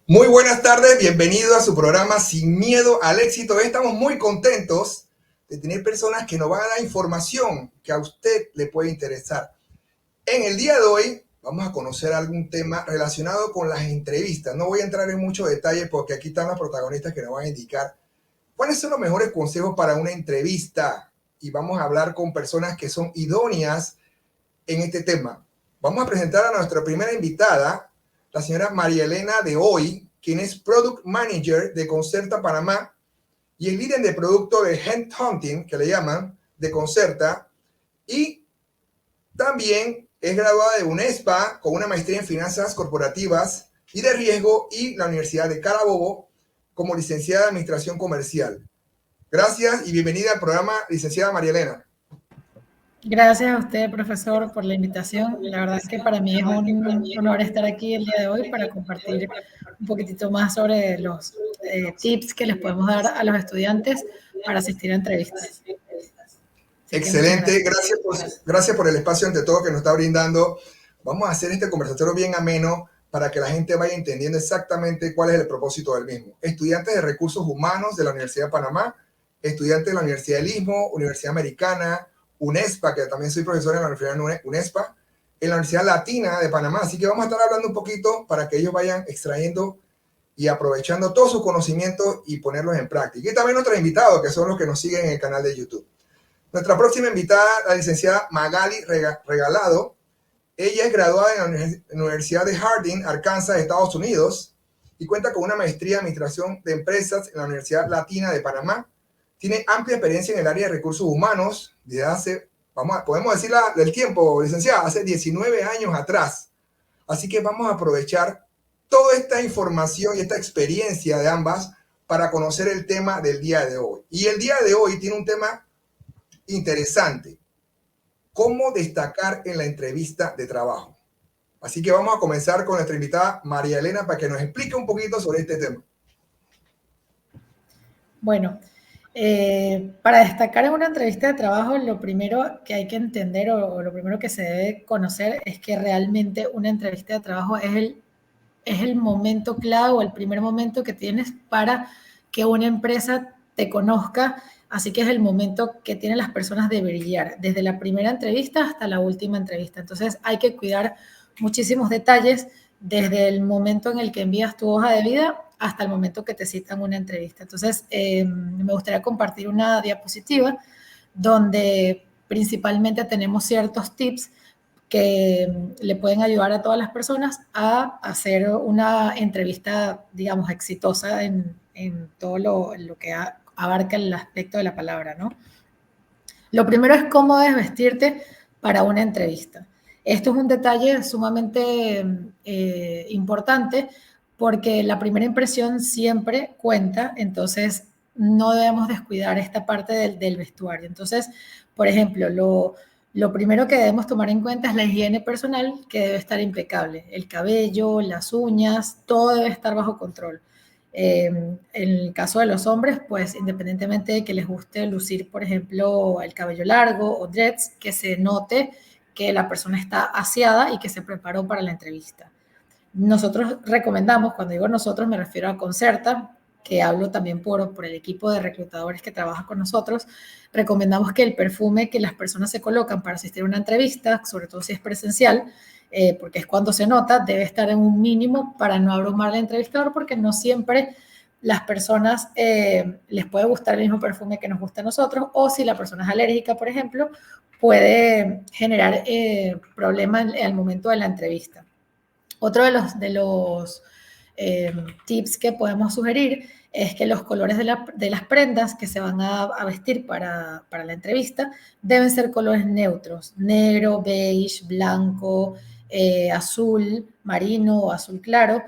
Muy buenas tardes, bienvenido a su programa Sin Miedo al Éxito. Hoy estamos muy contentos de tener personas que nos van a dar información que a usted le puede interesar. En el día de hoy vamos a conocer algún tema relacionado con las entrevistas. No voy a entrar en muchos detalles porque aquí están los protagonistas que nos van a indicar cuáles son los mejores consejos para una entrevista. Y vamos a hablar con personas que son idóneas en este tema. Vamos a presentar a nuestra primera invitada, la señora María Elena de Hoy, quien es Product Manager de Concerta Panamá y el líder de producto de Headhunting, que le llaman, de Concerta, y también es graduada de UNESPA con una maestría en finanzas corporativas y de riesgo y la Universidad de Carabobo como licenciada de Administración Comercial. Gracias y bienvenida al programa, licenciada María Elena. Gracias a usted, profesor, por la invitación. La verdad es que para mí es un honor estar aquí el día de hoy para compartir un poquitito más sobre los tips que les podemos dar a los estudiantes para asistir a entrevistas. Así que muchas Excelente, gracias. gracias por el espacio ante todo que nos está brindando. Vamos a hacer este conversatorio bien ameno para que la gente vaya entendiendo exactamente cuál es el propósito del mismo. Estudiantes de Recursos Humanos de la Universidad de Panamá, estudiantes de la Universidad del Istmo, Universidad Americana, UNESPA, que también soy profesor en la Universidad UNESPA, en la Universidad Latina de Panamá. Así que vamos a estar hablando un poquito para que ellos vayan extrayendo y aprovechando todos sus conocimientos y ponerlos en práctica. Y también nuestros invitados, que son los que nos siguen en el canal de YouTube. Nuestra próxima invitada, la licenciada Magali Regalado. Ella es graduada en la Universidad de Harding, Arkansas, Estados Unidos, y cuenta con una maestría en Administración de Empresas en la Universidad Latina de Panamá. Tiene amplia experiencia en el área de recursos humanos desde hace, podemos decir del tiempo, licenciada, hace 19 años atrás. Así que vamos a aprovechar toda esta información y esta experiencia de ambas para conocer el tema del día de hoy. Y el día de hoy tiene un tema interesante. ¿Cómo destacar en la entrevista de trabajo? Así que vamos a comenzar con nuestra invitada María Elena para que nos explique un poquito sobre este tema. Bueno, para destacar en una entrevista de trabajo, lo primero que hay que entender o lo primero que se debe conocer es que realmente una entrevista de trabajo es el momento clave o el primer momento que tienes para que una empresa te conozca. Así que es el momento que tienen las personas de brillar, desde la primera entrevista hasta la última entrevista. Entonces hay que cuidar muchísimos detalles desde el momento en el que envías tu hoja de vida hasta el momento que te citan una entrevista. Entonces me gustaría compartir una diapositiva donde principalmente tenemos ciertos tips que le pueden ayudar a todas las personas a hacer una entrevista, digamos, exitosa en todo lo que abarca el aspecto de la palabra, ¿no? Lo primero es cómo debes vestirte para una entrevista. Esto es un detalle sumamente importante porque la primera impresión siempre cuenta, entonces no debemos descuidar esta parte del vestuario. Entonces, por ejemplo, lo primero que debemos tomar en cuenta es la higiene personal, que debe estar impecable. El cabello, las uñas, todo debe estar bajo control. En el caso de los hombres, pues independientemente de que les guste lucir, por ejemplo, el cabello largo o dreads, que se note que la persona está aseada y que se preparó para la entrevista. Nosotros recomendamos, cuando digo nosotros me refiero a Concerta, que hablo también por el equipo de reclutadores que trabaja con nosotros, recomendamos que el perfume que las personas se colocan para asistir a una entrevista, sobre todo si es presencial, porque es cuando se nota, debe estar en un mínimo para no abrumar al entrevistador, porque no siempre las personas les puede gustar el mismo perfume que nos gusta a nosotros, o si la persona es alérgica, por ejemplo, puede generar problemas al momento de la entrevista. Otro de los tips que podemos sugerir es que los colores de las prendas que se van a vestir para la entrevista deben ser colores neutros, negro, beige, blanco, azul marino o azul claro.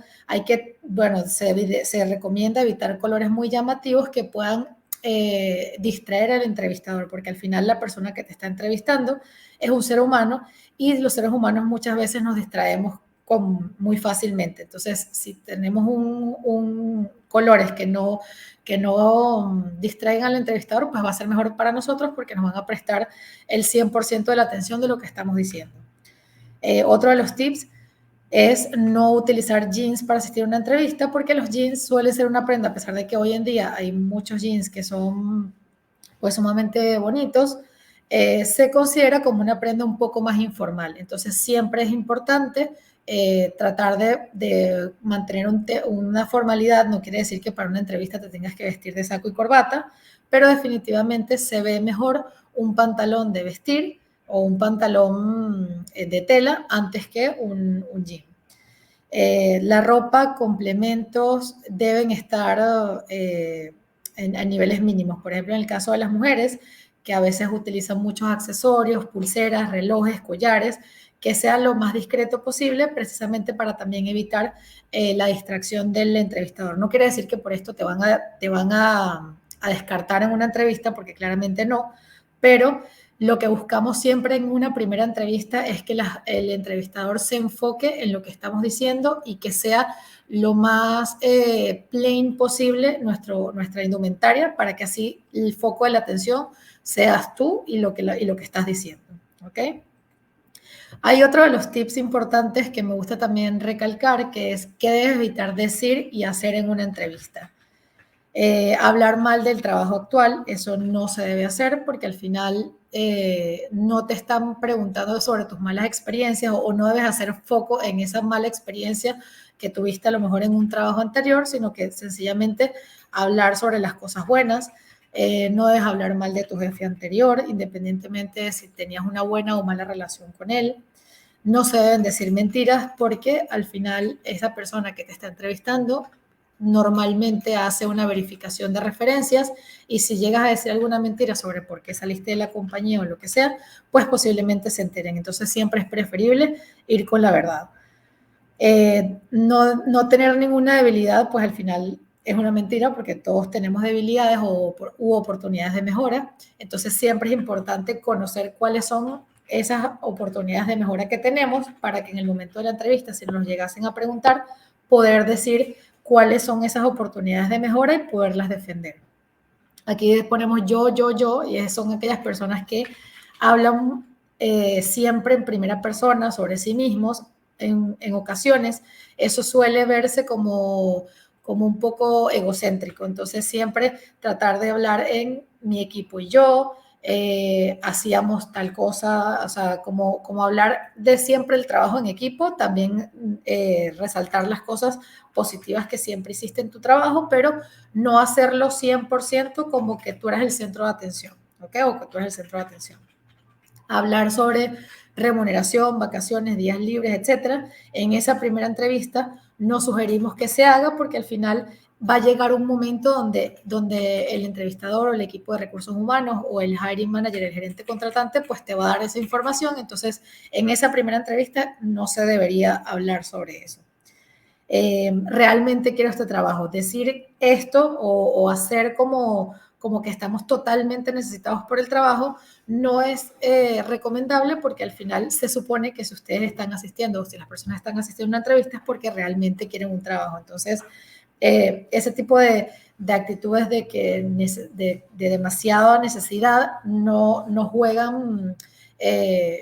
Se recomienda evitar colores muy llamativos que puedan distraer al entrevistador, porque al final la persona que te está entrevistando es un ser humano y los seres humanos muchas veces nos distraemos muy fácilmente. Entonces, si tenemos colores que no distraigan al entrevistador, pues va a ser mejor para nosotros porque nos van a prestar el 100% de la atención de lo que estamos diciendo. Otro de los tips es no utilizar jeans para asistir a una entrevista, porque los jeans suelen ser una prenda, a pesar de que hoy en día hay muchos jeans que son pues sumamente bonitos, se considera como una prenda un poco más informal. Entonces siempre es importante tratar de mantener una formalidad. No quiere decir que para una entrevista te tengas que vestir de saco y corbata, pero definitivamente se ve mejor un pantalón de vestir o un pantalón de tela antes que un jean. La ropa, complementos deben estar a niveles mínimos. Por ejemplo, en el caso de las mujeres, que a veces utilizan muchos accesorios, pulseras, relojes, collares, que sea lo más discreto posible, precisamente para también evitar la distracción del entrevistador. No quiere decir que por esto te van a descartar en una entrevista, porque claramente no, pero lo que buscamos siempre en una primera entrevista es que el entrevistador se enfoque en lo que estamos diciendo y que sea lo más plain posible nuestra indumentaria, para que así el foco de la atención seas tú y lo que estás diciendo. ¿Ok? Hay otro de los tips importantes que me gusta también recalcar, que es qué debes evitar decir y hacer en una entrevista. Hablar mal del trabajo actual, eso no se debe hacer, porque al final no te están preguntando sobre tus malas experiencias, o no debes hacer foco en esa mala experiencia que tuviste a lo mejor en un trabajo anterior, sino que sencillamente hablar sobre las cosas buenas. No debes hablar mal de tu jefe anterior, independientemente de si tenías una buena o mala relación con él. No se deben decir mentiras, porque al final esa persona que te está entrevistando normalmente hace una verificación de referencias, y si llegas a decir alguna mentira sobre por qué saliste de la compañía o lo que sea, pues posiblemente se enteren. Entonces siempre es preferible ir con la verdad. No tener ninguna debilidad, pues al final es una mentira, porque todos tenemos debilidades u oportunidades de mejora. Entonces siempre es importante conocer cuáles son esas oportunidades de mejora que tenemos, para que en el momento de la entrevista, si nos llegasen a preguntar, poder decir cuáles son esas oportunidades de mejora y poderlas defender. Aquí ponemos yo, y son aquellas personas que hablan siempre en primera persona sobre sí mismos. En ocasiones eso suele verse como un poco egocéntrico. Entonces siempre tratar de hablar en mi equipo y yo, hacíamos tal cosa, o sea, como hablar de siempre el trabajo en equipo, también resaltar las cosas positivas que siempre hiciste en tu trabajo, pero no hacerlo 100% como que tú eres el centro de atención, ¿ok? O que tú eres el centro de atención. Hablar sobre remuneración, vacaciones, días libres, etcétera. En esa primera entrevista no sugerimos que se haga, porque al final va a llegar un momento donde el entrevistador o el equipo de recursos humanos o el hiring manager, el gerente contratante, pues te va a dar esa información. Entonces, en esa primera entrevista no se debería hablar sobre eso. Realmente quiero este trabajo. Decir esto o hacer como que estamos totalmente necesitados por el trabajo no es recomendable, porque al final se supone que si ustedes están asistiendo, o si las personas están asistiendo a una entrevista, es porque realmente quieren un trabajo. Entonces, ese tipo de actitudes de demasiada necesidad no juegan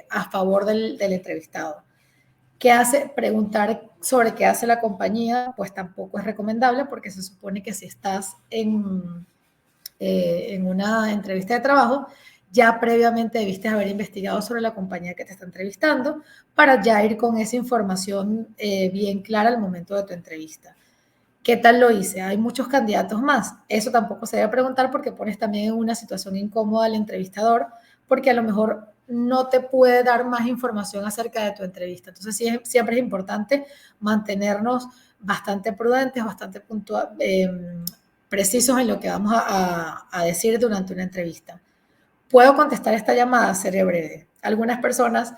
a favor del entrevistado. ¿Qué hace? Preguntar sobre qué hace la compañía, pues tampoco es recomendable, porque se supone que si estás en una entrevista de trabajo, ya previamente debiste haber investigado sobre la compañía que te está entrevistando, para ya ir con esa información bien clara al momento de tu entrevista. ¿Qué tal lo hice? Hay muchos candidatos más. Eso tampoco se debe preguntar, porque pones también en una situación incómoda al entrevistador, porque a lo mejor no te puede dar más información acerca de tu entrevista. Entonces, siempre es importante mantenernos bastante prudentes, bastante precisos en lo que vamos a decir durante una entrevista. ¿Puedo contestar esta llamada? Seré breve. Algunas personas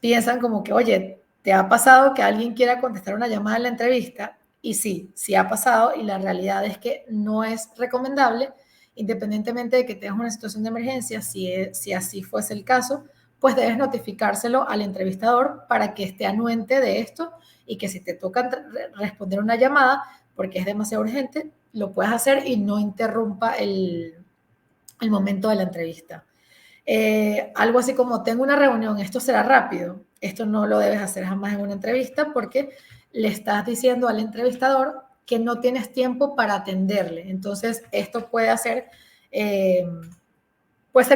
piensan como que, oye, ¿te ha pasado que alguien quiera contestar una llamada en la entrevista? Y sí ha pasado, y la realidad es que no es recomendable. Independientemente de que tengas una situación de emergencia, si así fuese el caso, pues debes notificárselo al entrevistador, para que esté anuente de esto, y que si te toca responder una llamada porque es demasiado urgente, lo puedas hacer y no interrumpa el momento de la entrevista. Algo así como: tengo una reunión, esto será rápido. Esto no lo debes hacer jamás en una entrevista porque le estás diciendo al entrevistador que no tienes tiempo para atenderle. Entonces, esto puede ser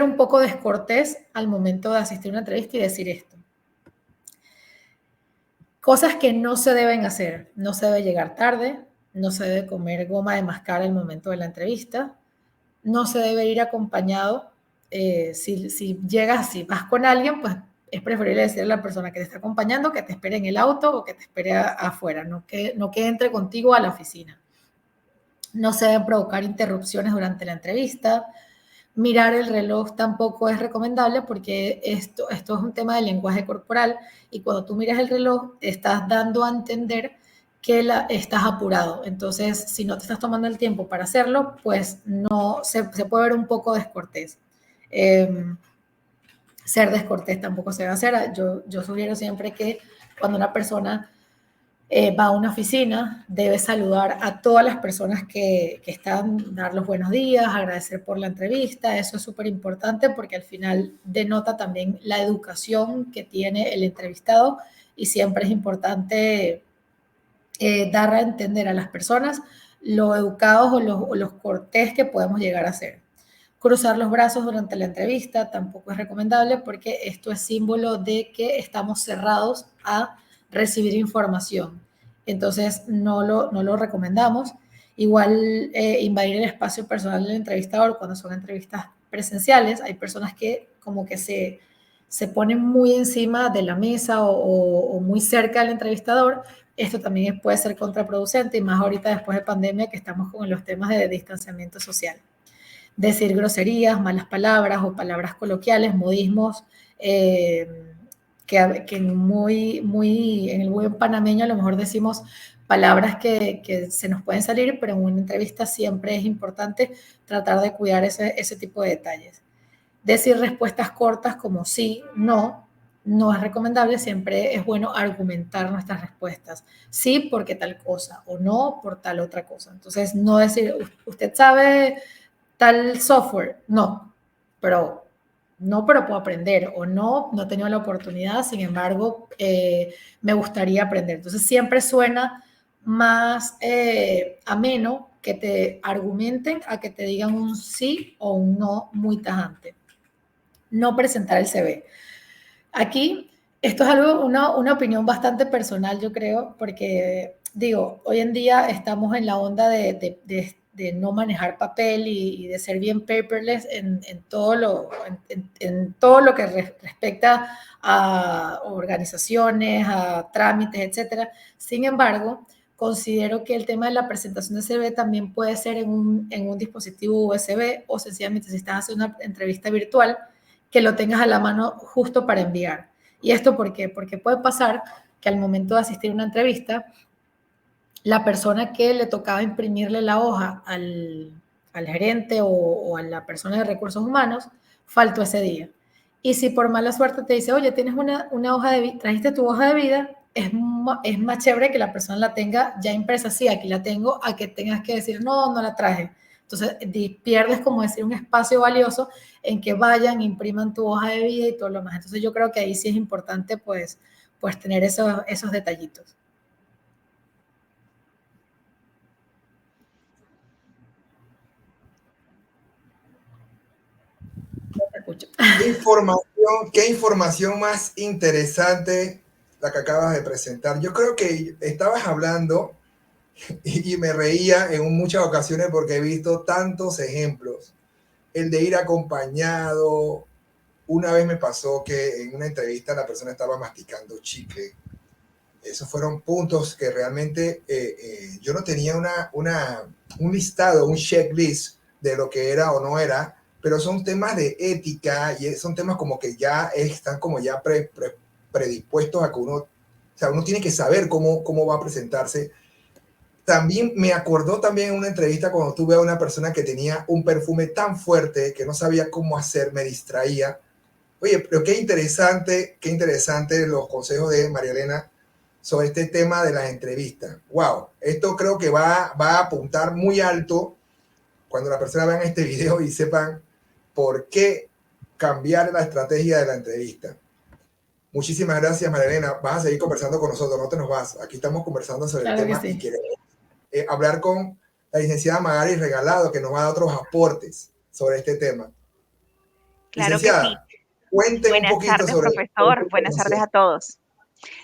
un poco descortés al momento de asistir a una entrevista y decir esto. Cosas que no se deben hacer. No se debe llegar tarde, no se debe comer goma de mascar al momento de la entrevista, no se debe ir acompañado. Si vas con alguien, pues es preferible decirle a la persona que te está acompañando que te espere en el auto o que te espere afuera, no que entre contigo a la oficina. No se deben provocar interrupciones durante la entrevista. Mirar el reloj tampoco es recomendable porque esto es un tema de lenguaje corporal y cuando tú miras el reloj estás dando a entender que estás apurado. Entonces, si no te estás tomando el tiempo para hacerlo, pues no se puede ver un poco descortés. Ser descortés tampoco se va a hacer. Yo sugiero siempre que cuando una persona va a una oficina, debe saludar a todas las personas que están, dar los buenos días, agradecer por la entrevista. Eso es súper importante porque al final denota también la educación que tiene el entrevistado y siempre es importante dar a entender a las personas lo educados o los cortés que podemos llegar a ser. Cruzar los brazos durante la entrevista tampoco es recomendable porque esto es símbolo de que estamos cerrados a recibir información. Entonces, no lo recomendamos. Igual, invadir el espacio personal del entrevistador cuando son entrevistas presenciales. Hay personas que como que se ponen muy encima de la mesa o muy cerca del entrevistador. Esto también puede ser contraproducente y más ahorita después de pandemia que estamos con los temas de distanciamiento social. Decir groserías, malas palabras o palabras coloquiales, modismos, que muy en el buen panameño a lo mejor decimos palabras que se nos pueden salir, pero en una entrevista siempre es importante tratar de cuidar ese tipo de detalles. Decir respuestas cortas como sí, no es recomendable, siempre es bueno argumentar nuestras respuestas. Sí, porque tal cosa, o no, por tal otra cosa. Entonces, no decir, usted sabe tal software, pero puedo aprender, o no he tenido la oportunidad, sin embargo, me gustaría aprender. Entonces, siempre suena más ameno que te argumenten a que te digan un sí o un no muy tajante. No presentar el CV. Aquí, esto es algo, una opinión bastante personal, yo creo, porque digo, hoy en día estamos en la onda de no manejar papel y de ser bien paperless en todo lo que respecta a organizaciones, a trámites, etcétera. Sin embargo, considero que el tema de la presentación de CV también puede ser en un dispositivo USB o sencillamente si estás haciendo una entrevista virtual, que lo tengas a la mano justo para enviar. ¿Y esto por qué? Porque puede pasar que al momento de asistir a una entrevista, la persona que le tocaba imprimirle la hoja al gerente o a la persona de recursos humanos faltó ese día. Y si por mala suerte te dice, oye, tienes una hoja de vida, trajiste tu hoja de vida, es más chévere que la persona la tenga ya impresa, sí, aquí la tengo, a que tengas que decir, no la traje. Entonces, pierdes, como decir, un espacio valioso en que vayan, impriman tu hoja de vida y todo lo más. Entonces, yo creo que ahí sí es importante, pues tener esos detallitos. No te escucho. Qué información más interesante la que acabas de presentar. Yo creo que estabas hablando y me reía en muchas ocasiones porque he visto tantos ejemplos. El de ir acompañado. Una vez me pasó que en una entrevista la persona estaba masticando chicle. Esos fueron puntos que realmente yo no tenía un listado, un checklist de lo que era o no era, pero son temas de ética y son temas como que ya están como ya predispuestos a que uno, o sea, uno tiene que saber cómo va a presentarse. También me acordó también en una entrevista cuando tuve a una persona que tenía un perfume tan fuerte que no sabía cómo hacer, me distraía. Oye, pero qué interesante los consejos de María Elena sobre este tema de las entrevistas. Wow, esto creo que va a apuntar muy alto cuando las personas vean este video y sepan por qué cambiar la estrategia de la entrevista. Muchísimas gracias, María Elena. Vas a seguir conversando con nosotros, no te nos vas. Aquí estamos conversando sobre el Claro que tema y sí. queremos hablar con la licenciada Magali Regalado, que nos va a dar otros aportes sobre este tema. Claro que sí. Licenciada, cuénteme un Buenas poquito tardes, sobre esta profesor. Buenas tardes información. a todos.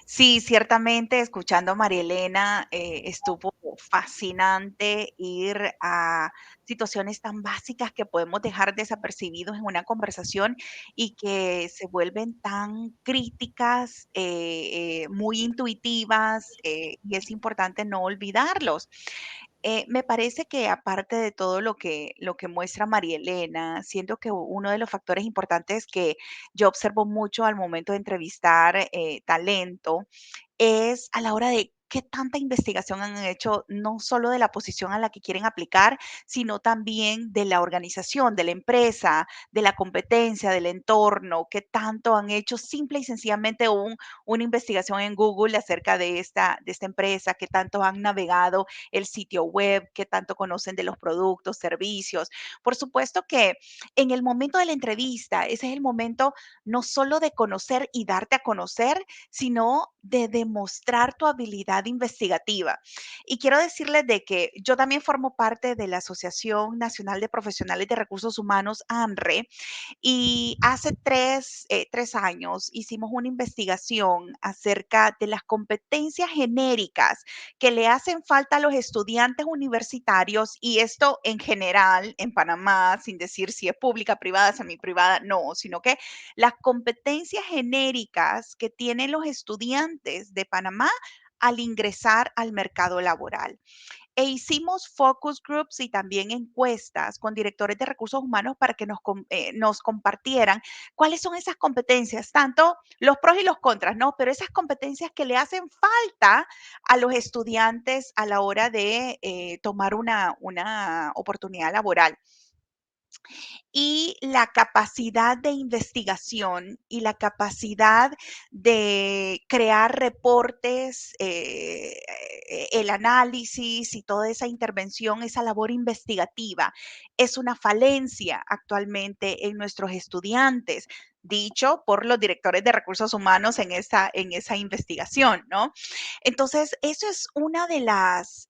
Sí, ciertamente, escuchando a María Elena, estuvo fascinante ir a situaciones tan básicas que podemos dejar desapercibidos en una conversación y que se vuelven tan críticas, muy intuitivas, y es importante no olvidarlos. Me parece que aparte de todo lo que muestra María Elena, siento que uno de los factores importantes que yo observo mucho al momento de entrevistar talento es a la hora de qué tanta investigación han hecho, no solo de la posición a la que quieren aplicar, sino también de la organización, de la empresa, de la competencia, del entorno, qué tanto han hecho simple y sencillamente una investigación en Google acerca de esta empresa, qué tanto han navegado el sitio web, qué tanto conocen de los productos, servicios. Por supuesto que en el momento de la entrevista, ese es el momento no solo de conocer y darte a conocer, sino de demostrar tu habilidad investigativa. Y quiero decirles de que yo también formo parte de la Asociación Nacional de Profesionales de Recursos Humanos, ANRE, y hace 3 años hicimos una investigación acerca de las competencias genéricas que le hacen falta a los estudiantes universitarios, y esto en general en Panamá, sin decir si es pública, privada, semiprivada, no, sino que las competencias genéricas que tienen los estudiantes de Panamá al ingresar al mercado laboral. E hicimos focus groups y también encuestas con directores de recursos humanos para que nos compartieran cuáles son esas competencias, tanto los pros y los contras, ¿no? Pero esas competencias que le hacen falta a los estudiantes a la hora de tomar una oportunidad laboral. Y la capacidad de investigación y la capacidad de crear reportes, el análisis y toda esa intervención, esa labor investigativa, es una falencia actualmente en nuestros estudiantes, dicho por los directores de recursos humanos en esa investigación, ¿no? Entonces, eso es una de las,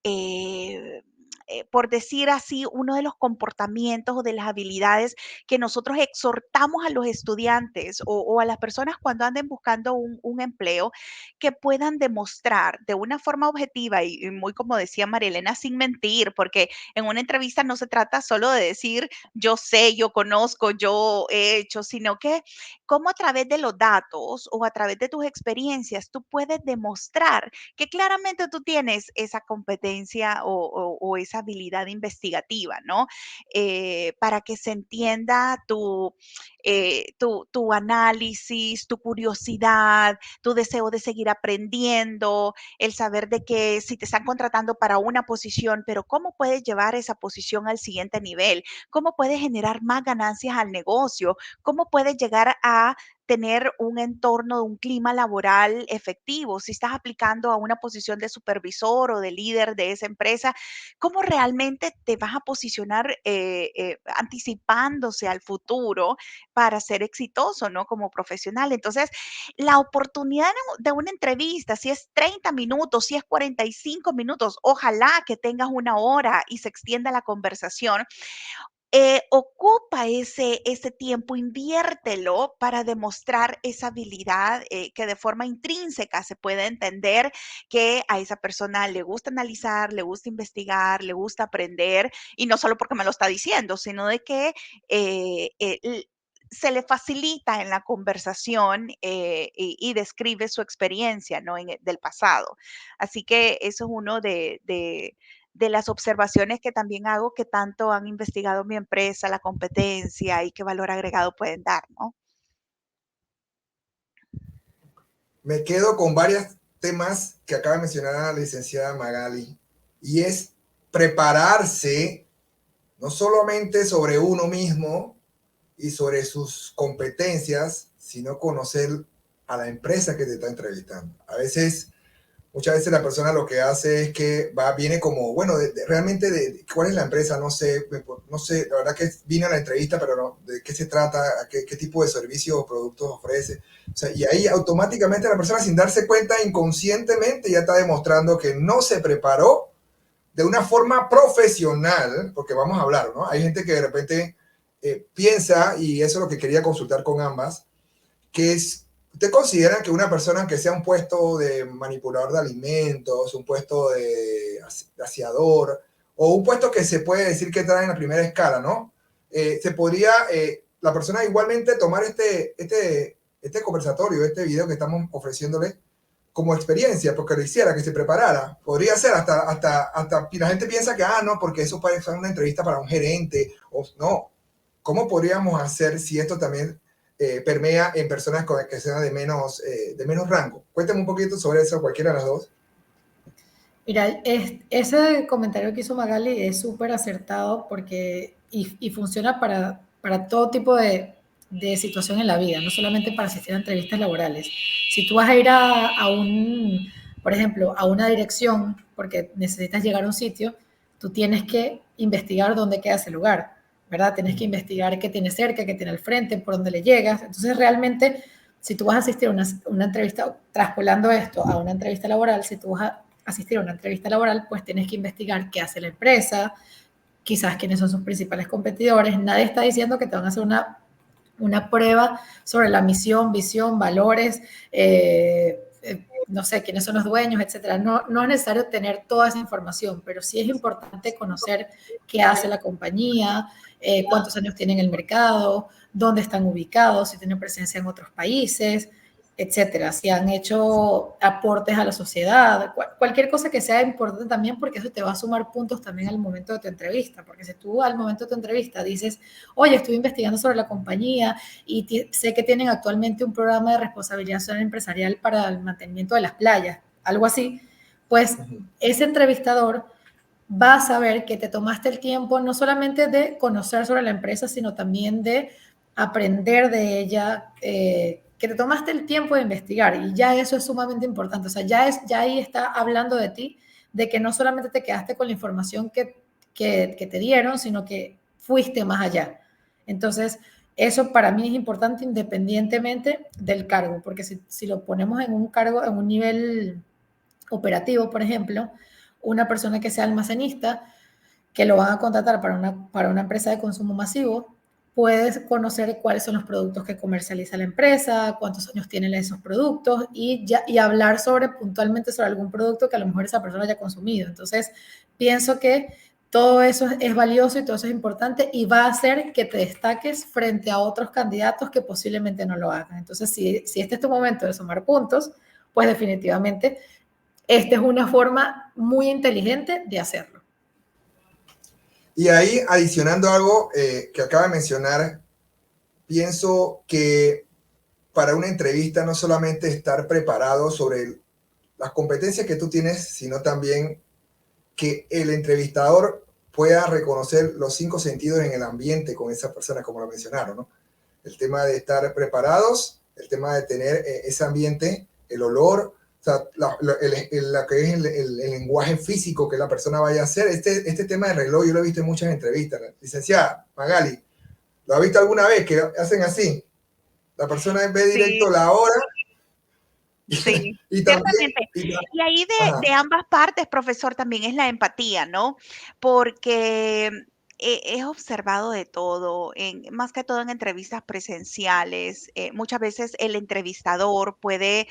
por decir así, uno de los comportamientos o de las habilidades que nosotros exhortamos a los estudiantes o a las personas cuando anden buscando un empleo, que puedan demostrar de una forma objetiva y muy como decía María Elena, sin mentir, porque en una entrevista no se trata solo de decir yo sé, yo conozco, yo he hecho, sino que cómo a través de los datos o a través de tus experiencias tú puedes demostrar que claramente tú tienes esa competencia o esa habilidad investigativa, ¿no? Para que se entienda tu análisis, tu curiosidad, tu deseo de seguir aprendiendo, el saber de que si te están contratando para una posición, pero cómo puedes llevar esa posición al siguiente nivel, cómo puedes generar más ganancias al negocio, cómo puedes llegar a tener un entorno, un clima laboral efectivo. Si estás aplicando a una posición de supervisor o de líder de esa empresa, ¿cómo realmente te vas a posicionar anticipándose al futuro para ser exitoso, ¿no? Como profesional. Entonces, la oportunidad de una entrevista, si es 30 minutos, si es 45 minutos, ojalá que tengas una hora y se extienda la conversación, ocupa ese tiempo, inviértelo para demostrar esa habilidad que de forma intrínseca se puede entender que a esa persona le gusta analizar, le gusta investigar, le gusta aprender, y no solo porque me lo está diciendo, sino de que se le facilita en la conversación y describe su experiencia, ¿no? Del pasado. Así que eso es uno de las observaciones que también hago, que tanto han investigado mi empresa, la competencia y qué valor agregado pueden dar, ¿no? Me quedo con varios temas que acaba de mencionar la licenciada Magali, y es prepararse no solamente sobre uno mismo y sobre sus competencias, sino conocer a la empresa que te está entrevistando. A veces Muchas veces la persona lo que hace es que viene como, bueno, realmente cuál es la empresa, no sé, no sé, la verdad que vine a la entrevista, pero no, de qué se trata, qué tipo de servicios o productos ofrece. O sea, y ahí automáticamente la persona sin darse cuenta, inconscientemente ya está demostrando que no se preparó de una forma profesional, porque vamos a hablar, ¿no? Hay gente que de repente piensa, y eso es lo que quería consultar con ambas, que es, ¿usted considera que una persona que sea un puesto de manipulador de alimentos, un puesto de aseador, o un puesto que se puede decir que trae en la primera escala, ¿no? Se podría la persona igualmente tomar este conversatorio, este video que estamos ofreciéndole como experiencia, porque lo hiciera, que se preparara. Podría ser hasta y la gente piensa que, no, porque eso puede ser una entrevista para un gerente, o no. ¿Cómo podríamos hacer si esto también permea en personas que sean de menos rango? Cuéntame un poquito sobre eso, cualquiera de las dos. Mira, ese comentario que hizo Magali es súper acertado porque, y funciona para todo tipo de situación en la vida, no solamente para asistir a entrevistas laborales. Si tú vas a ir por ejemplo, a una dirección porque necesitas llegar a un sitio, tú tienes que investigar dónde queda ese lugar, ¿verdad? Tienes que investigar qué tiene cerca, qué tiene al frente, por dónde le llegas. Entonces, realmente, si tú vas a asistir a una entrevista, traspolando esto a una entrevista laboral, si tú vas a asistir a una entrevista laboral, pues tienes que investigar qué hace la empresa, quizás quiénes son sus principales competidores. Nadie está diciendo que te van a hacer una prueba sobre la misión, visión, valores, no sé, quiénes son los dueños, etcétera. No, no es necesario tener toda esa información, pero sí es importante conocer qué hace la compañía, cuántos años tienen en el mercado, dónde están ubicados, si tienen presencia en otros países, etcétera, si han hecho aportes a la sociedad, cualquier cosa que sea importante también, porque eso te va a sumar puntos también al momento de tu entrevista, porque si tú al momento de tu entrevista dices, oye, estuve investigando sobre la compañía y sé que tienen actualmente un programa de responsabilidad social empresarial para el mantenimiento de las playas, algo así, pues ese entrevistador va a saber que te tomaste el tiempo no solamente de conocer sobre la empresa, sino también de aprender de ella, que te tomaste el tiempo de investigar y ya eso es sumamente importante. O sea, ya ahí está hablando de ti, de que no solamente te quedaste con la información que te dieron, sino que fuiste más allá. Entonces, eso para mí es importante independientemente del cargo, porque si lo ponemos en un cargo, en un nivel operativo, por ejemplo, una persona que sea almacenista, que lo van a contratar para una empresa de consumo masivo, puedes conocer cuáles son los productos que comercializa la empresa, cuántos años tienen esos productos y hablar puntualmente sobre algún producto que a lo mejor esa persona haya consumido. Entonces, pienso que todo eso es valioso y todo eso es importante y va a hacer que te destaques frente a otros candidatos que posiblemente no lo hagan. Entonces, si este es tu momento de sumar puntos, pues definitivamente esta es una forma muy inteligente de hacerlo. Y ahí, adicionando algo que acaba de mencionar, pienso que para una entrevista no solamente estar preparado sobre las competencias que tú tienes, sino también que el entrevistador pueda reconocer los 5 sentidos en el ambiente con esa persona, como lo mencionaron, ¿no? El tema de estar preparados, el tema de tener ese ambiente, el olor, o sea, la que es el lenguaje físico que la persona vaya a hacer. Este tema de reloj yo lo he visto en muchas entrevistas. Licenciada Magali, ¿lo ha visto alguna vez que hacen así? La persona ve directo la hora. Sí, y también, ciertamente. Y ahí de ambas partes, profesor, también es la empatía, ¿no? Porque he observado de todo, más que todo en entrevistas presenciales. Muchas veces el entrevistador puede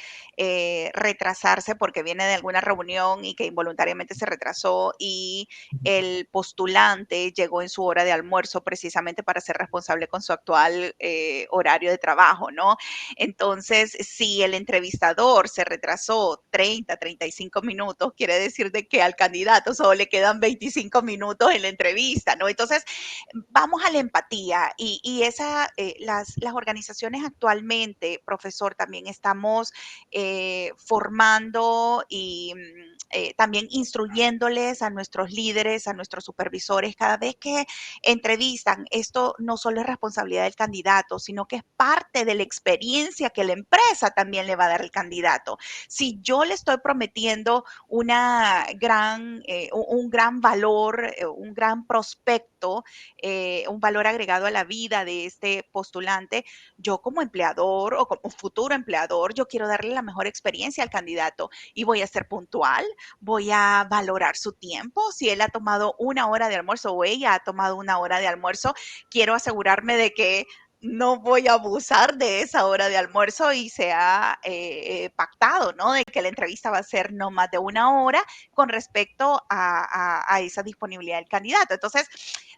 retrasarse porque viene de alguna reunión y que involuntariamente se retrasó y el postulante llegó en su hora de almuerzo precisamente para ser responsable con su actual horario de trabajo, ¿no? Entonces, si el entrevistador se retrasó 35 minutos, quiere decir de que al candidato solo le quedan 25 minutos en la entrevista, ¿no? Entonces, Entonces, vamos a la empatía y las organizaciones actualmente, profesor, también estamos formando y también instruyéndoles a nuestros líderes, a nuestros supervisores, cada vez que entrevistan, esto no solo es responsabilidad del candidato, sino que es parte de la experiencia que la empresa también le va a dar al candidato. Si yo le estoy prometiendo un gran valor, un gran prospecto, un valor agregado a la vida de este postulante, yo como empleador o como futuro empleador, yo quiero darle la mejor experiencia al candidato y voy a ser puntual, voy a valorar su tiempo. Si él ha tomado una hora de almuerzo o ella ha tomado una hora de almuerzo, quiero asegurarme de que no voy a abusar de esa hora de almuerzo y se ha pactado, ¿no? De que la entrevista va a ser no más de una hora con respecto a esa disponibilidad del candidato. Entonces,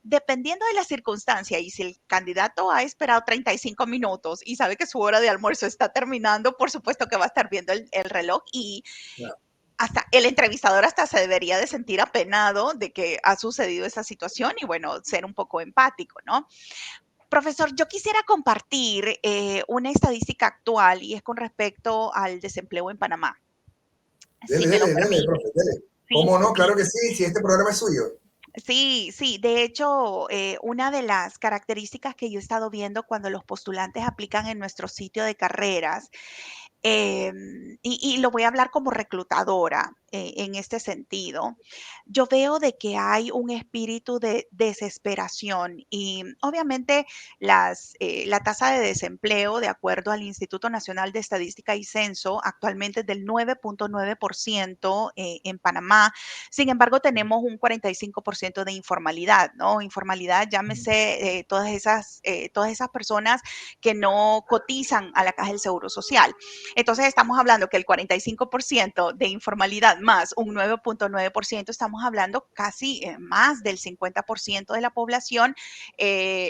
dependiendo de la circunstancia y si el candidato ha esperado 35 minutos y sabe que su hora de almuerzo está terminando, por supuesto que va a estar viendo el reloj y Claro. hasta el entrevistador hasta se debería de sentir apenado de que ha sucedido esa situación y bueno, ser un poco empático, ¿no? Profesor, yo quisiera compartir una estadística actual y es con respecto al desempleo en Panamá, si Dele, me lo dele, dele, permite. profe, dele. Sí, ¿Cómo no? Claro que sí, si este programa es suyo. sí, sí. De hecho, una de las características que yo he estado viendo cuando los postulantes aplican en nuestro sitio de carreras y lo voy a hablar como reclutadora en este sentido. Yo veo de que hay un espíritu de desesperación y obviamente la tasa de desempleo, de acuerdo al Instituto Nacional de Estadística y Censo, actualmente es del 9.9% en Panamá. Sin embargo, tenemos un 45% de informalidad, ¿no? Informalidad, llámese todas esas personas que no cotizan a la Caja del Seguro Social. Entonces estamos hablando que el 45% de informalidad más un 9.9%, estamos hablando casi más del 50% de la población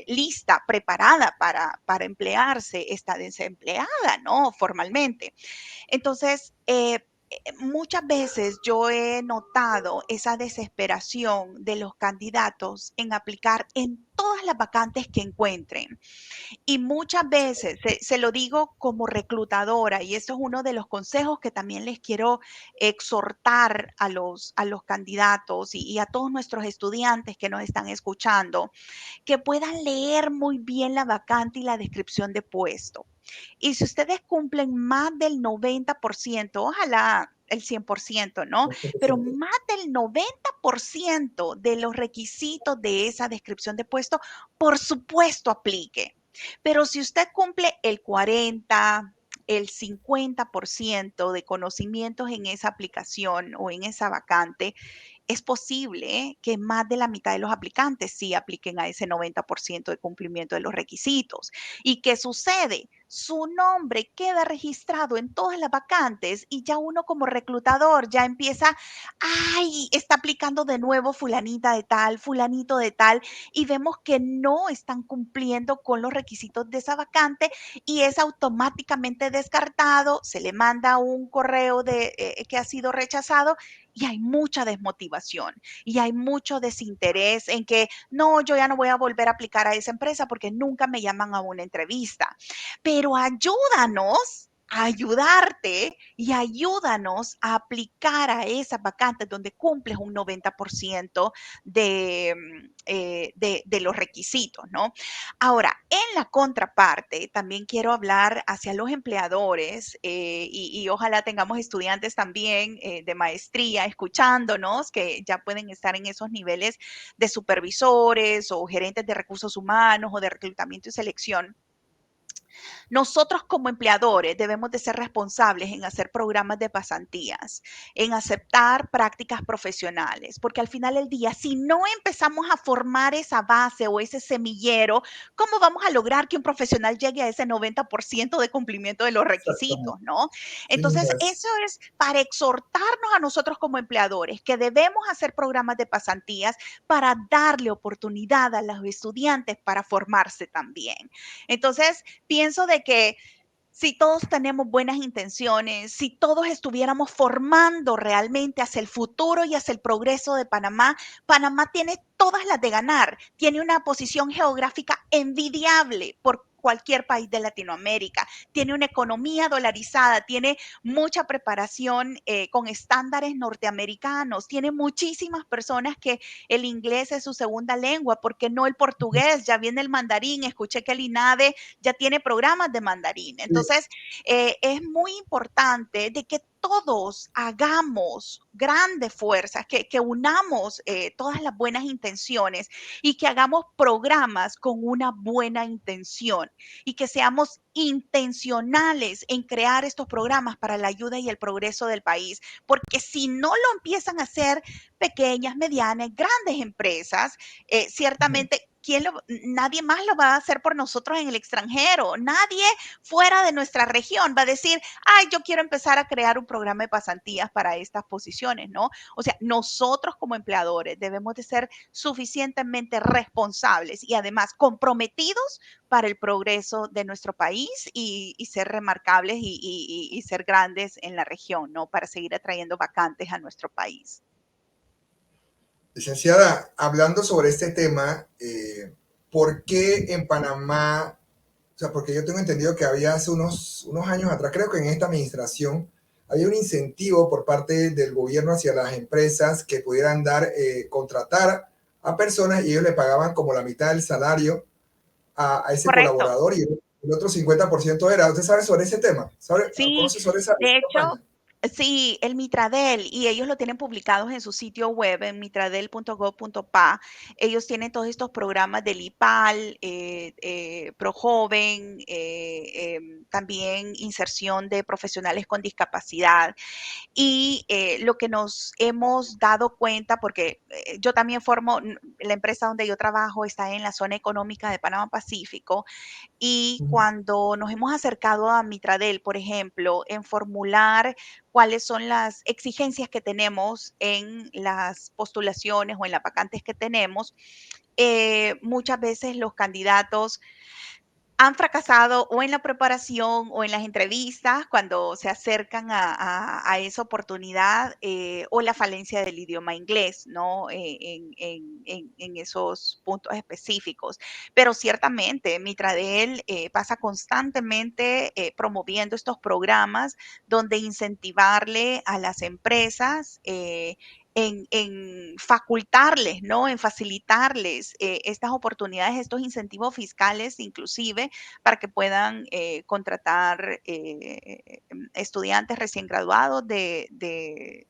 lista, preparada para emplearse, está desempleada, ¿no? Formalmente. Entonces, muchas veces yo he notado esa desesperación de los candidatos en aplicar en todas las vacantes que encuentren. Y muchas veces, se lo digo como reclutadora, y esto es uno de los consejos que también les quiero exhortar a los candidatos y a todos nuestros estudiantes que nos están escuchando, que puedan leer muy bien la vacante y la descripción de puesto. Y si ustedes cumplen más del 90%, ojalá el 100%, ¿no? Pero más del 90% de los requisitos de esa descripción de puesto, por supuesto aplique. Pero si usted cumple el 40, el 50% de conocimientos en esa aplicación o en esa vacante, es posible que más de la mitad de los aplicantes sí apliquen a ese 90% de cumplimiento de los requisitos. ¿Y qué sucede? Su nombre queda registrado en todas las vacantes y ya uno como reclutador ya empieza, ay, está aplicando de nuevo fulanita de tal, fulanito de tal, y vemos que no están cumpliendo con los requisitos de esa vacante y es automáticamente descartado, se le manda un correo que ha sido rechazado y hay mucha desmotivación y hay mucho desinterés en que no, yo ya no voy a volver a aplicar a esa empresa porque nunca me llaman a una entrevista. Pero ayúdanos a ayudarte y ayúdanos a aplicar a esas vacantes donde cumples un 90% de los requisitos, ¿no? Ahora, en la contraparte, también quiero hablar hacia los empleadores y ojalá tengamos estudiantes también de maestría escuchándonos que ya pueden estar en esos niveles de supervisores o gerentes de recursos humanos o de reclutamiento y selección. Nosotros como empleadores debemos de ser responsables en hacer programas de pasantías, en aceptar prácticas profesionales, porque al final del día, si no empezamos a formar esa base o ese semillero, ¿cómo vamos a lograr que un profesional llegue a ese 90% de cumplimiento de los requisitos, Exactamente. no? Sí, Entonces, es. eso es para exhortarnos a nosotros como empleadores, que debemos hacer programas de pasantías para darle oportunidad a los estudiantes para formarse también. Entonces, pienso de que si todos tenemos buenas intenciones, si todos estuviéramos formando realmente hacia el futuro y hacia el progreso de Panamá, Panamá tiene todas las de ganar, tiene una posición geográfica envidiable por cualquier país de Latinoamérica, tiene una economía dolarizada, tiene mucha preparación con estándares norteamericanos, tiene muchísimas personas que el inglés es su segunda lengua, ¿porque no el portugués? Ya viene el mandarín, escuché que el INADE ya tiene programas de mandarín. Sí. Entonces, es muy importante de que todos hagamos grandes fuerzas, que unamos todas las buenas intenciones y que hagamos programas con una buena intención y que seamos intencionales en crear estos programas para la ayuda y el progreso del país, porque si no lo empiezan a hacer pequeñas, medianas, grandes empresas, ciertamente nadie más lo va a hacer por nosotros en el extranjero. Nadie fuera de nuestra región va a decir, ay, yo quiero empezar a crear un programa de pasantías para estas posiciones, ¿no? O sea, nosotros como empleadores debemos de ser suficientemente responsables y además comprometidos para el progreso de nuestro país y ser remarcables y ser grandes en la región, ¿no? Para seguir atrayendo vacantes a nuestro país. Licenciada, hablando sobre este tema, ¿por qué en Panamá? O sea, porque yo tengo entendido que había hace unos años atrás, creo que en esta administración, había un incentivo por parte del gobierno hacia las empresas que pudieran contratar a personas y ellos le pagaban como la mitad del salario a ese Correcto. colaborador y el otro 50% era. ¿Usted sabe sobre ese tema? Sí, ¿Conoce sobre esa de hecho, campaña? sí, el Mitradel, y ellos lo tienen publicados en su sitio web, en mitradel.gov.pa. Ellos tienen todos estos programas del IPAL, ProJoven, también inserción de profesionales con discapacidad. Y lo que nos hemos dado cuenta, porque yo también la empresa donde yo trabajo está en la zona económica de Panamá Pacífico, y Ujú. cuando nos hemos acercado a Mitradel, por ejemplo, en formular cuáles son las exigencias que tenemos en las postulaciones o en las vacantes que tenemos, muchas veces los candidatos han fracasado o en la preparación o en las entrevistas cuando se acercan a esa oportunidad, o la falencia del idioma inglés, ¿no? En esos puntos específicos. Pero ciertamente Mitradel pasa constantemente promoviendo estos programas donde incentivarle a las empresas en facultarles, ¿no? En facilitarles estas oportunidades, estos incentivos fiscales, inclusive, para que puedan contratar estudiantes recién graduados de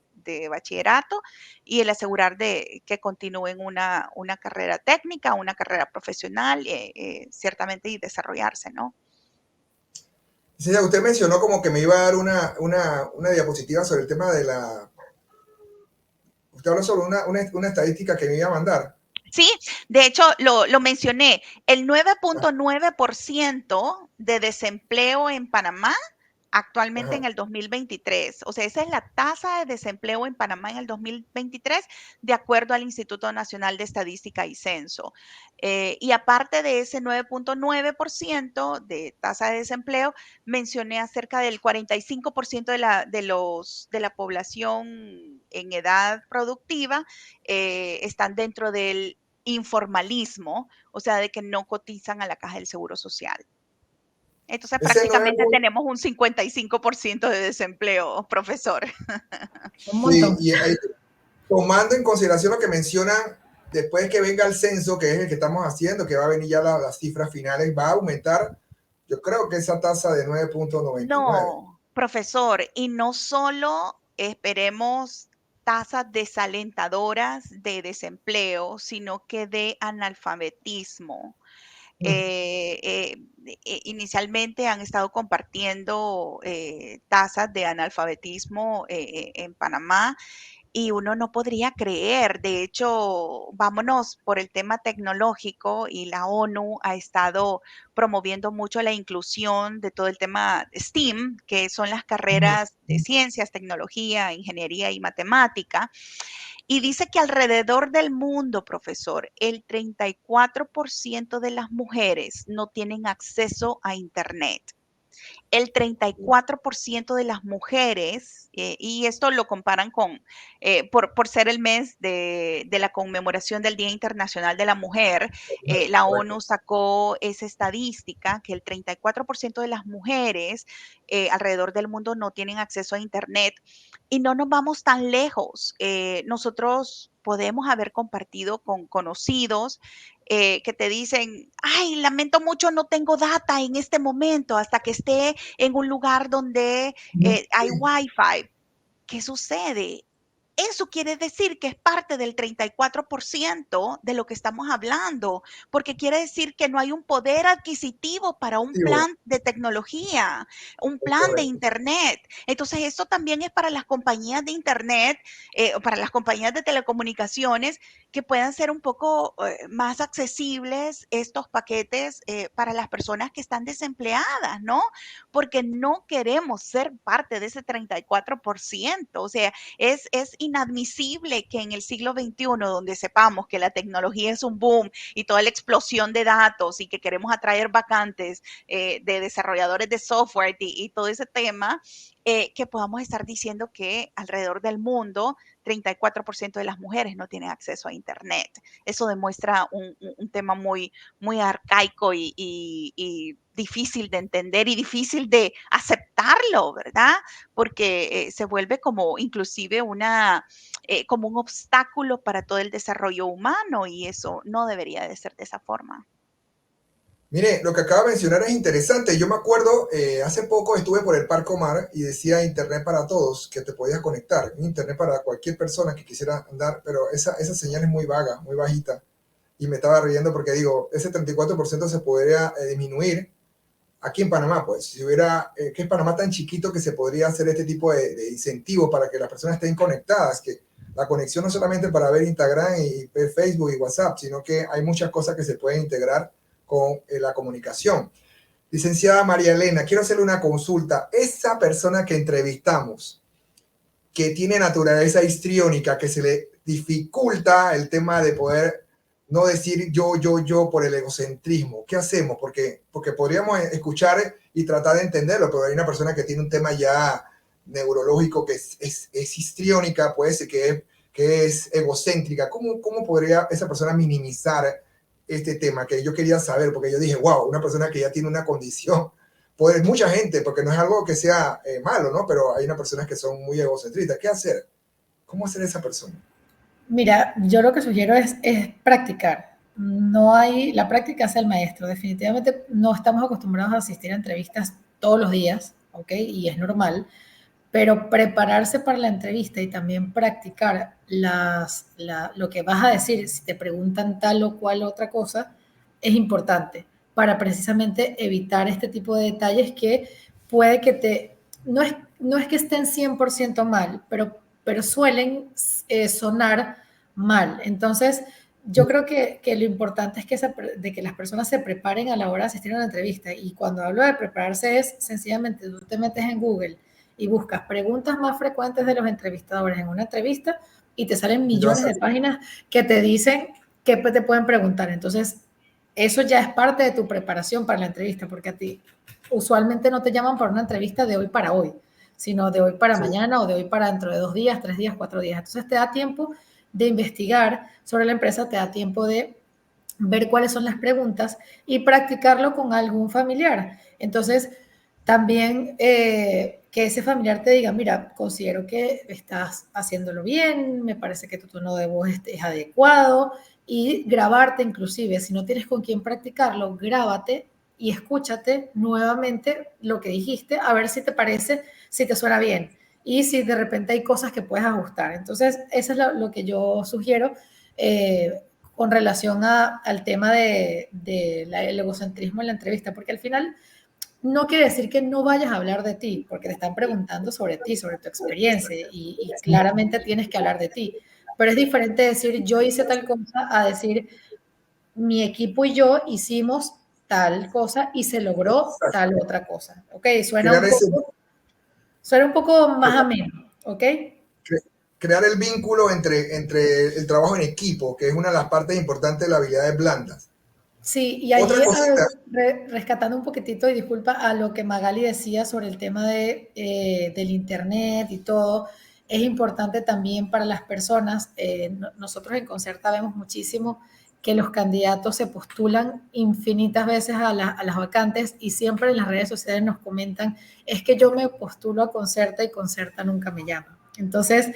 bachillerato y el asegurar de que continúen una carrera técnica, una carrera profesional, ciertamente, y desarrollarse, ¿no? Licenciada, usted mencionó como que me iba a dar una diapositiva sobre el tema de la. Usted habló sobre una estadística que me iba a mandar. Sí, de hecho lo mencioné, el Ah, 9.9% de desempleo en Panamá actualmente en ajá. el 2023. O sea, esa es la tasa de desempleo en Panamá en el 2023, de acuerdo al Instituto Nacional de Estadística y Censo. Y aparte de ese 9.9% de tasa de desempleo, mencioné acerca del 45% de la población en edad productiva están dentro del informalismo, o sea, de que no cotizan a la Caja del Seguro Social. Entonces, Ese 9 prácticamente tenemos un 55% de desempleo, profesor. Un sí, montón. y tomando en consideración lo que mencionan, después que venga el censo, que es el que estamos haciendo, que va a venir ya las cifras finales, va a aumentar, yo creo que esa tasa de 9.99. No, profesor, y no solo esperemos tasas desalentadoras de desempleo, sino que de analfabetismo. Inicialmente han estado compartiendo tasas de analfabetismo en Panamá y uno no podría creer. De hecho, vámonos por el tema tecnológico y la ONU ha estado promoviendo mucho la inclusión de todo el tema STEAM, que son las carreras de ciencias, tecnología, ingeniería y matemática. Y dice que alrededor del mundo, profesor, el 34% de las mujeres no tienen acceso a Internet. El 34% de las mujeres, y esto lo comparan con, por ser el mes de la conmemoración del Día Internacional de la Mujer, la ONU sacó esa estadística que el 34% de las mujeres alrededor del mundo no tienen acceso a Internet. Y no nos vamos tan lejos. Nosotros podemos haber compartido con conocidos que te dicen, ay, lamento mucho, no tengo data en este momento hasta que esté en un lugar donde hay Wi-Fi. ¿Qué sucede? Eso quiere decir que es parte del 34% de lo que estamos hablando, porque quiere decir que no hay un poder adquisitivo para un plan de tecnología, un plan de Internet. Entonces, eso también es para las compañías de Internet, para las compañías de telecomunicaciones, que puedan ser un poco más accesibles estos paquetes para las personas que están desempleadas, ¿no? Porque no queremos ser parte de ese 34%. O sea, es inadmisible que en el siglo XXI, donde sepamos que la tecnología es un boom y toda la explosión de datos y que queremos atraer vacantes de desarrolladores de software y todo ese tema, que podamos estar diciendo que alrededor del mundo 34% de las mujeres no tienen acceso a Internet. Eso demuestra un tema muy, muy arcaico y difícil de entender y difícil de aceptarlo, ¿verdad? Porque se vuelve como inclusive como un obstáculo para todo el desarrollo humano y eso no debería de ser de esa forma. Mire, lo que acaba de mencionar es interesante. Yo me acuerdo, hace poco estuve por el Parque Omar y decía Internet para todos, que te podías conectar. Internet para cualquier persona que quisiera andar, pero esa señal es muy vaga, muy bajita. Y me estaba riendo porque digo, ese 34% se podría disminuir aquí en Panamá, pues. Si hubiera, que es Panamá tan chiquito que se podría hacer este tipo de incentivos para que las personas estén conectadas, que la conexión no solamente para ver Instagram y ver Facebook y WhatsApp, sino que hay muchas cosas que se pueden integrar con la comunicación. Licenciada María Elena, quiero hacerle una consulta. Esa persona que entrevistamos, que tiene naturaleza histriónica, que se le dificulta el tema de poder no decir yo por el egocentrismo, ¿qué hacemos? Porque podríamos escuchar y tratar de entenderlo, pero hay una persona que tiene un tema ya neurológico que es histriónica, puede ser que es egocéntrica. ¿Cómo podría esa persona minimizar este tema que yo quería saber? Porque yo dije, wow, una persona que ya tiene una condición, pues mucha gente, porque no es algo que sea malo, ¿no? Pero hay unas personas que son muy egocentristas. ¿Qué hacer? ¿Cómo hacer esa persona? Mira, yo lo que sugiero es practicar. La práctica hace el maestro. Definitivamente no estamos acostumbrados a asistir a entrevistas todos los días, ¿ok? Y es normal, pero prepararse para la entrevista y también practicar lo que vas a decir, si te preguntan tal o cual otra cosa, es importante para precisamente evitar este tipo de detalles que puede que no es que estén 100% mal, pero suelen sonar mal. Entonces, yo creo que lo importante es de que las personas se preparen a la hora de asistir a una entrevista. Y cuando hablo de prepararse es sencillamente, tú te metes en Google y buscas preguntas más frecuentes de los entrevistadores en una entrevista y te salen millones de páginas que te dicen qué te pueden preguntar. Entonces, eso ya es parte de tu preparación para la entrevista, porque a ti usualmente no te llaman para una entrevista de hoy para hoy, sino de hoy para mañana o de hoy para dentro de 2 días, 3 días, 4 días. Entonces te da tiempo de investigar sobre la empresa, te da tiempo de ver cuáles son las preguntas y practicarlo con algún familiar. Entonces, también que ese familiar te diga, mira, considero que estás haciéndolo bien, me parece que tu tono de voz es adecuado, y grabarte inclusive, si no tienes con quién practicarlo, grábate y escúchate nuevamente lo que dijiste, a ver si te parece, si te suena bien y si de repente hay cosas que puedes ajustar. Entonces, eso es lo que yo sugiero con relación al tema del egocentrismo en la entrevista, porque al final no quiere decir que no vayas a hablar de ti, porque te están preguntando sobre ti, sobre tu experiencia, y claramente tienes que hablar de ti. Pero es diferente decir yo hice tal cosa a decir mi equipo y yo hicimos tal cosa y se logró tal otra cosa. ¿Ok? Suena un poco más ameno. ¿Ok? Crear el vínculo entre el trabajo en equipo, que es una de las partes importantes de las habilidades blandas. Sí, y Otra allí cosita. rescatando un poquitito, y disculpa, a lo que Magali decía sobre el tema del Internet y todo, es importante también para las personas, nosotros en Concerta vemos muchísimo que los candidatos se postulan infinitas veces a las vacantes y siempre en las redes sociales nos comentan, es que yo me postulo a Concerta y Concerta nunca me llama. Entonces,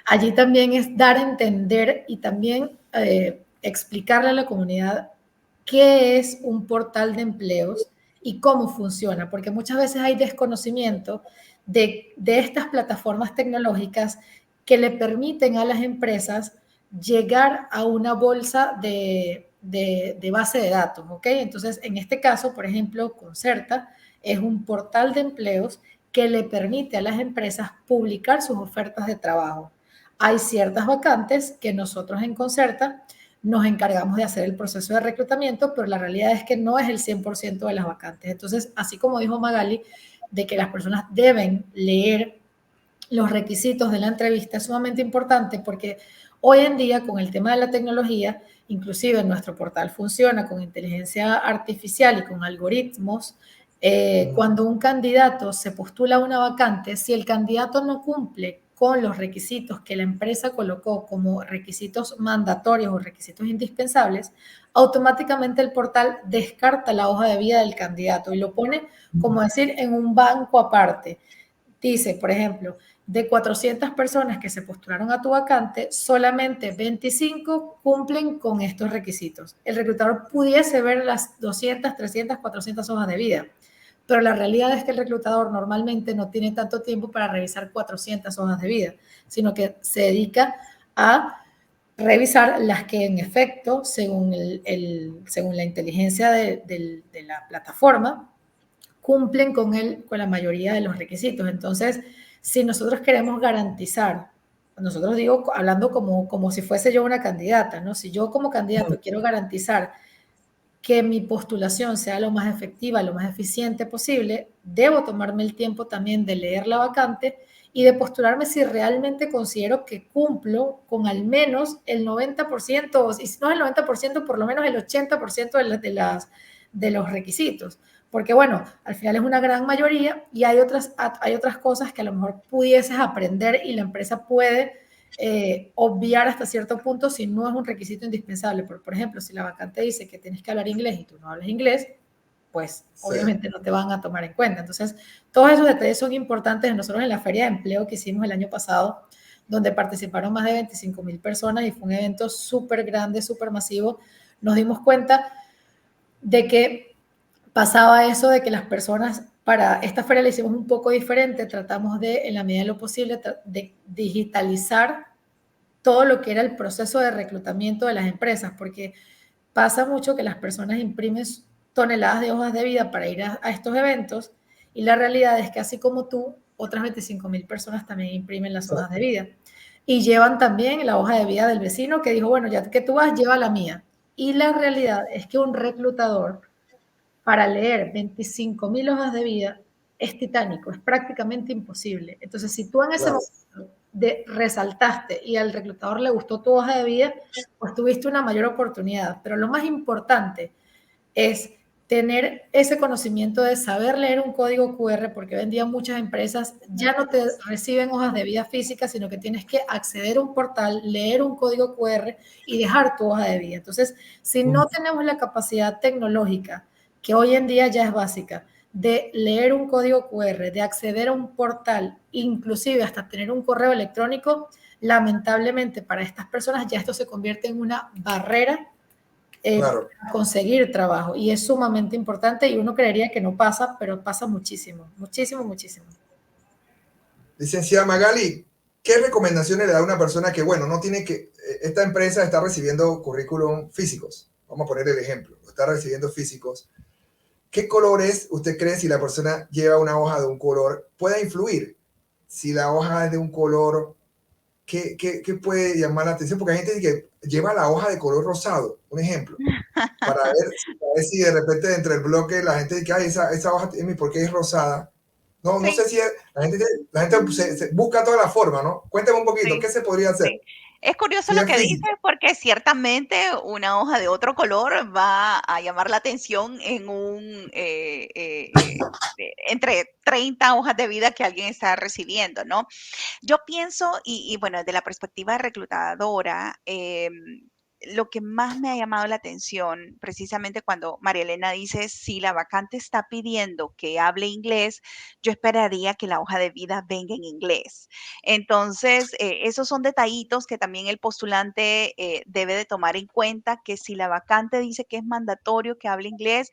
allí también es dar a entender y también explicarle a la comunidad qué es un portal de empleos y cómo funciona, porque muchas veces hay desconocimiento de estas plataformas tecnológicas que le permiten a las empresas llegar a una bolsa de base de datos, ¿ok? Entonces, en este caso, por ejemplo, Concerta es un portal de empleos que le permite a las empresas publicar sus ofertas de trabajo. Hay ciertas vacantes que nosotros en Concerta nos encargamos de hacer el proceso de reclutamiento, pero la realidad es que no es el 100% de las vacantes. Entonces, así como dijo Magali, de que las personas deben leer los requisitos de la entrevista es sumamente importante porque hoy en día con el tema de la tecnología, inclusive nuestro portal funciona con inteligencia artificial y con algoritmos. Cuando un candidato se postula a una vacante, si el candidato no cumple con los requisitos que la empresa colocó como requisitos mandatorios o requisitos indispensables, automáticamente el portal descarta la hoja de vida del candidato y lo pone, como decir, en un banco aparte. Dice, por ejemplo, de 400 personas que se postularon a tu vacante, solamente 25 cumplen con estos requisitos. El reclutador pudiese ver las 200, 300, 400 hojas de vida, pero la realidad es que el reclutador normalmente no tiene tanto tiempo para revisar 400 hojas de vida, sino que se dedica a revisar las que en efecto, según la inteligencia de la plataforma, cumplen con la mayoría de los requisitos. Entonces, si nosotros queremos garantizar, nosotros digo, hablando como si fuese yo una candidata, ¿no? Si yo como candidato quiero garantizar que mi postulación sea lo más efectiva, lo más eficiente posible, debo tomarme el tiempo también de leer la vacante y de postularme si realmente considero que cumplo con al menos el 90%, y si no el 90%, por lo menos el 80% de los requisitos. Porque bueno, al final es una gran mayoría y hay otras cosas que a lo mejor pudieses aprender y la empresa puede obviar hasta cierto punto si no es un requisito indispensable. Por ejemplo, si la vacante dice que tienes que hablar inglés y tú no hablas inglés, pues Sí. obviamente no te van a tomar en cuenta. Entonces, todos esos detalles son importantes. Nosotros en la Feria de Empleo que hicimos el año pasado, donde participaron más de 25,000 personas y fue un evento súper grande, súper masivo, nos dimos cuenta de que pasaba eso de que las personas, para esta feria la hicimos un poco diferente, tratamos de, en la medida de lo posible, de digitalizar todo lo que era el proceso de reclutamiento de las empresas, porque pasa mucho que las personas imprimen toneladas de hojas de vida para ir a estos eventos y la realidad es que así como tú, otras 25,000 personas también imprimen las hojas de vida y llevan también la hoja de vida del vecino que dijo, bueno, ya que tú vas, lleva la mía. Y la realidad es que un reclutador para leer 25,000 hojas de vida es titánico, es prácticamente imposible. Entonces, si tú en ese Claro. momento resaltaste y al reclutador le gustó tu hoja de vida, pues tuviste una mayor oportunidad. Pero lo más importante es tener ese conocimiento de saber leer un código QR, porque hoy en día muchas empresas ya no te reciben hojas de vida físicas, sino que tienes que acceder a un portal, leer un código QR y dejar tu hoja de vida. Entonces, si no tenemos la capacidad tecnológica, que hoy en día ya es básica, de leer un código QR, de acceder a un portal, inclusive hasta tener un correo electrónico, lamentablemente para estas personas ya esto se convierte en una barrera Claro. conseguir trabajo y es sumamente importante y uno creería que no pasa, pero pasa muchísimo, muchísimo, muchísimo. Licenciada Magali, ¿qué recomendaciones le da a una persona que, bueno, no tiene que, esta empresa está recibiendo currículum físicos? Vamos a poner el ejemplo, está recibiendo físicos. ¿Qué colores usted cree si la persona lleva una hoja de un color pueda influir? Si la hoja es de un color, ¿qué puede llamar la atención? Porque hay gente que lleva la hoja de color rosado, un ejemplo, para ver si de repente entre el bloque la gente dice, ay, esa hoja, ¿por qué es rosada? No Sí, sé si la gente busca toda la forma, ¿no? Cuéntame un poquito, sí, ¿qué se podría hacer? sí. Es curioso lo bien que dices física. porque ciertamente una hoja de otro color va a llamar la atención en entre 30 hojas de vida que alguien está recibiendo, ¿no? Yo pienso, bueno, desde la perspectiva reclutadora, lo que más me ha llamado la atención, precisamente cuando María Elena dice, si la vacante está pidiendo que hable inglés, yo esperaría que la hoja de vida venga en inglés. Entonces, esos son detallitos que también el postulante debe de tomar en cuenta, que si la vacante dice que es mandatorio que hable inglés,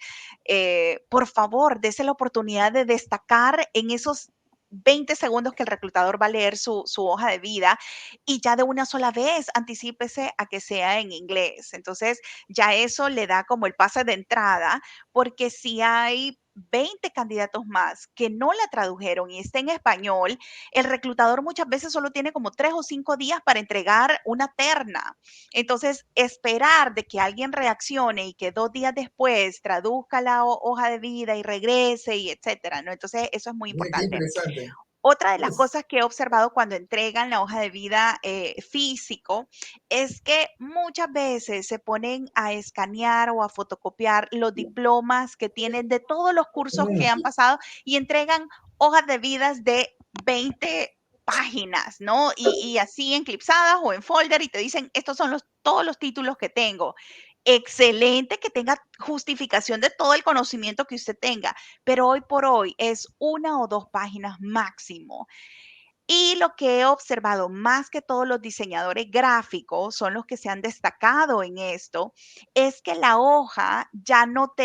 por favor, dése la oportunidad de destacar en esos 20 segundos que el reclutador va a leer su hoja de vida y ya de una sola vez anticípese a que sea en inglés. Entonces, ya eso le da como el pase de entrada, porque si hay 20 candidatos más que no la tradujeron y está en español, el reclutador muchas veces solo tiene como 3 o 5 días para entregar una terna. Entonces, esperar de que alguien reaccione y que 2 días después traduzca la hoja de vida y regrese y etcétera, ¿no? Entonces, eso es muy Mire, qué importante. interesante. Otra de las Uf, cosas que he observado cuando entregan la hoja de vida físico es que muchas veces se ponen a escanear o a fotocopiar los diplomas que tienen de todos los cursos que han mm, pasado y entregan hojas de vidas de 20 páginas, ¿no? Y así enclipsadas o en folder y te dicen, estos son todos los títulos que tengo. Excelente que tenga justificación de todo el conocimiento que usted tenga, pero hoy por hoy es 1 o 2 páginas máximo. Y lo que he observado, más que todos los diseñadores gráficos son los que se han destacado en esto, es que la hoja ya no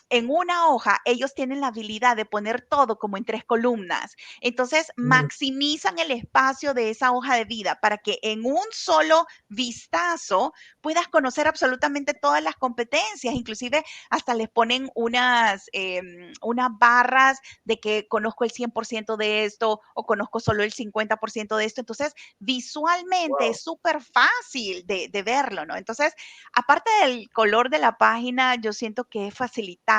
en una hoja ellos tienen la habilidad de poner todo como en 3 columnas. Entonces mm, maximizan el espacio de esa hoja de vida para que en un solo vistazo puedas conocer absolutamente todas las competencias. Inclusive hasta les ponen unas barras de que conozco el 100% de esto o conozco solo el 50% de esto. Entonces, visualmente wow. es súper fácil de verlo, ¿no? Entonces, aparte del color de la página, yo siento que es facilitarle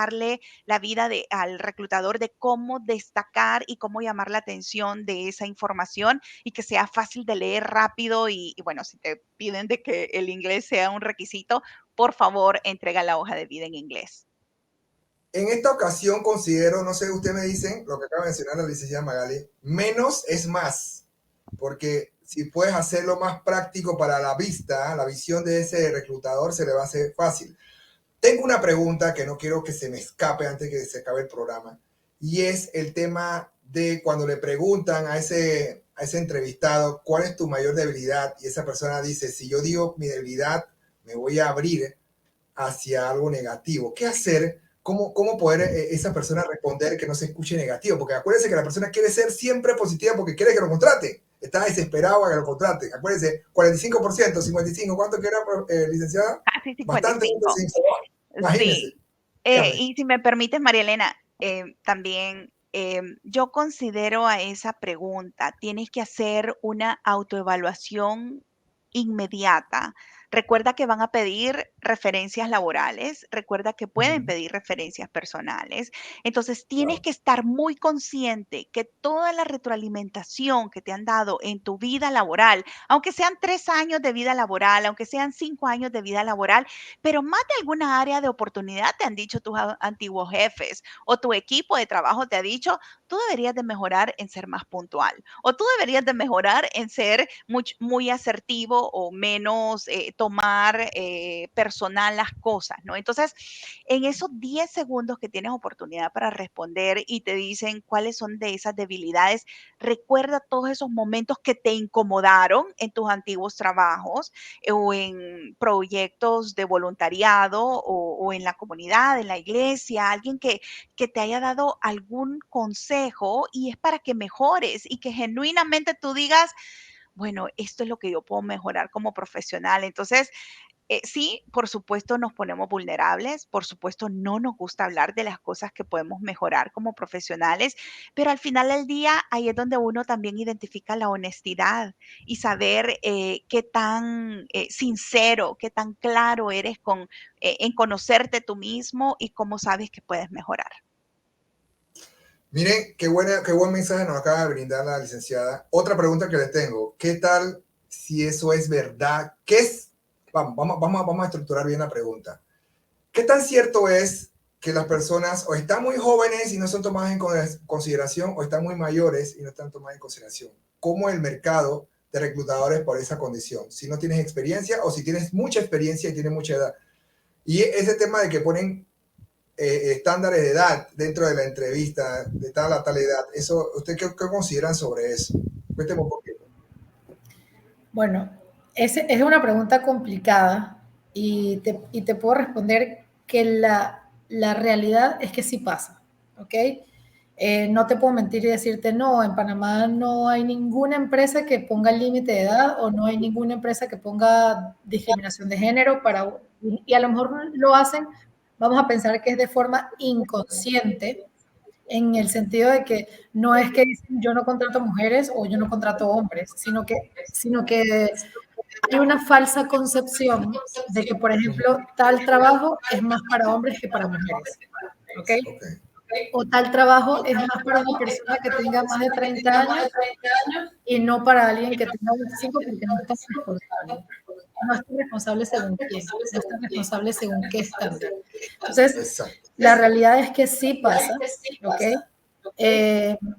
la vida al reclutador de cómo destacar y cómo llamar la atención de esa información y que sea fácil de leer rápido y bueno, si te piden de que el inglés sea un requisito, por favor, entrega la hoja de vida en inglés. En esta ocasión considero, no sé, usted me dicen, lo que acaba de mencionar la licenciada Magali, menos es más, porque si puedes hacerlo más práctico para la vista, la visión de ese reclutador se le va a hacer fácil. Tengo una pregunta que no quiero que se me escape antes que se acabe el programa, y es el tema de cuando le preguntan a ese entrevistado cuál es tu mayor debilidad, y esa persona dice, si yo digo mi debilidad, me voy a abrir hacia algo negativo. ¿Qué hacer? ¿Cómo poder esa persona responder que no se escuche negativo? Porque acuérdense que la persona quiere ser siempre positiva porque quiere que lo contrate. Está desesperado a que lo contrate. Acuérdense, 45%, 55%, ¿cuánto que era, licenciada? Casi Bastante, 55. imagínense. Sí. Dígame. Y si me permites, María Elena, también yo considero a esa pregunta, tienes que hacer una autoevaluación inmediata. Recuerda que van a pedir referencias laborales, recuerda que pueden pedir referencias personales. Entonces, tienes Wow. que estar muy consciente que toda la retroalimentación que te han dado en tu vida laboral, aunque sean 3 años de vida laboral, aunque sean 5 años de vida laboral, pero más de alguna área de oportunidad te han dicho tus antiguos jefes o tu equipo de trabajo te ha dicho, tú deberías de mejorar en ser más puntual o tú deberías de mejorar en ser muy asertivo o menos tomar personal las cosas, ¿no? Entonces, en esos 10 segundos que tienes oportunidad para responder y te dicen cuáles son de esas debilidades, recuerda todos esos momentos que te incomodaron en tus antiguos trabajos o en proyectos de voluntariado o en la comunidad, en la iglesia, alguien que te haya dado algún consejo y es para que mejores y que genuinamente tú digas, bueno, esto es lo que yo puedo mejorar como profesional. Entonces, sí, por supuesto nos ponemos vulnerables, por supuesto no nos gusta hablar de las cosas que podemos mejorar como profesionales, pero al final del día ahí es donde uno también identifica la honestidad y saber qué tan sincero, qué tan claro eres en conocerte tú mismo y cómo sabes que puedes mejorar. Miren, qué buen mensaje nos acaba de brindar la licenciada. Otra pregunta que le tengo, ¿qué tal si eso es verdad. ¿Qué es? Vamos a estructurar bien la pregunta. ¿Qué tan cierto es que las personas o están muy jóvenes y no son tomadas en consideración o están muy mayores y no están tomadas en consideración? ¿Cómo el mercado de reclutadores por esa condición? Si no tienes experiencia o si tienes mucha experiencia y tienes mucha edad. Y ese tema de que ponen estándares de edad dentro de la entrevista, de tal a tal edad, eso, ¿usted qué consideran sobre eso? Cuénteme un poquito. Bueno, es una pregunta complicada y te puedo responder que la realidad es que sí pasa, ¿ok? No te puedo mentir y decirte, no, en Panamá no hay ninguna empresa que ponga el límite de edad o no hay ninguna empresa que ponga discriminación de género y a lo mejor lo hacen, vamos a pensar que es de forma inconsciente, en el sentido de que no es que dicen yo no contrato mujeres o yo no contrato hombres, sino que hay una falsa concepción de que, por ejemplo, tal trabajo es más para hombres que para mujeres, ¿ok? Okay. O tal trabajo es más para una persona que tenga más de 30 años y no para alguien que tenga 25 porque no está responsable. No está responsable según quién, no está responsable según qué estándar. Entonces, Exacto. la realidad es que sí pasa, ¿ok?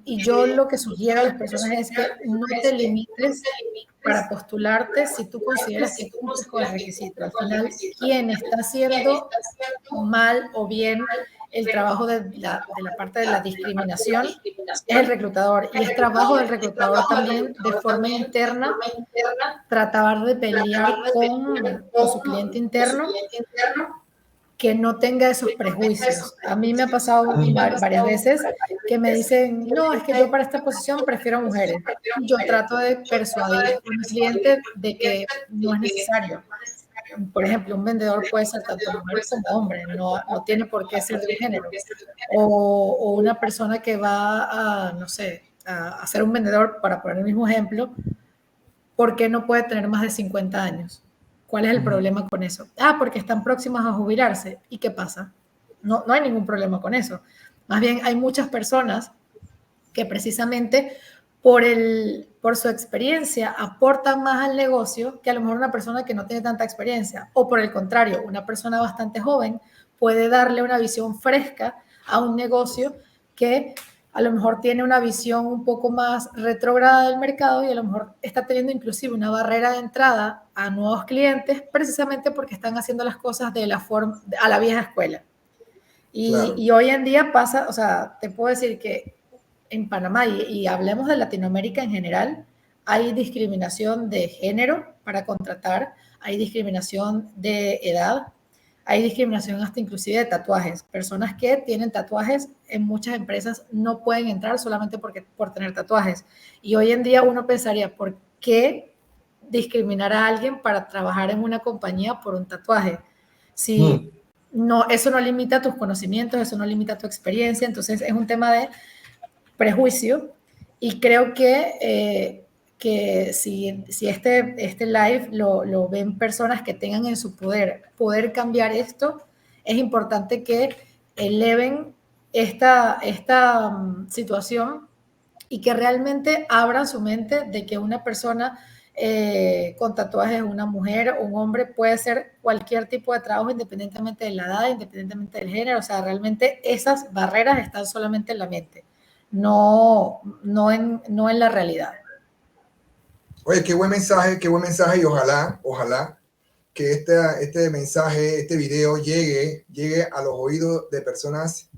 Y yo lo que sugiero a las personas es que no te limites para postularte si tú consideras que cumples con el requisito. Al final, quien está haciendo mal o bien el trabajo de la parte de la discriminación es el reclutador y es trabajo del reclutador también de forma interna tratar de pelear con su cliente interno que no tenga esos prejuicios. A mí me ha pasado varias veces que me dicen, no, es que yo para esta posición prefiero mujeres. Yo trato de persuadir a mi cliente de que no es necesario. Por ejemplo, un vendedor puede ser tanto mujer como hombre, no tiene por qué ser de un género. O una persona que va a, no sé, a ser un vendedor, para poner el mismo ejemplo, ¿por qué no puede tener más de 50 años? ¿Cuál es el problema con eso? Ah, porque están próximas a jubilarse. ¿Y qué pasa? No hay ningún problema con eso. Más bien, hay muchas personas que precisamente por su experiencia aportan más al negocio que a lo mejor una persona que no tiene tanta experiencia. O por el contrario, una persona bastante joven puede darle una visión fresca a un negocio que a lo mejor tiene una visión un poco más retrógrada del mercado y a lo mejor está teniendo inclusive una barrera de entrada a nuevos clientes precisamente porque están haciendo las cosas de la forma, a la vieja escuela. Claro. Y hoy en día pasa, o sea, te puedo decir que en Panamá, y hablemos de Latinoamérica en general, hay discriminación de género para contratar, hay discriminación de edad, hay discriminación hasta inclusive de tatuajes. Personas que tienen tatuajes en muchas empresas no pueden entrar solamente por tener tatuajes. Y hoy en día uno pensaría, ¿por qué discriminar a alguien para trabajar en una compañía por un tatuaje? Si no, eso no limita tus conocimientos, eso no limita tu experiencia, entonces es un tema de prejuicio y creo que si este live lo ven personas que tengan en su poder cambiar esto, es importante que eleven esta situación y que realmente abran su mente de que una persona con tatuajes, una mujer o un hombre puede hacer cualquier tipo de trabajo independientemente de la edad, independientemente del género, o sea, realmente esas barreras están solamente en la mente, no en la realidad. Oye, qué buen mensaje y ojalá que este mensaje, este video llegue a los oídos de personas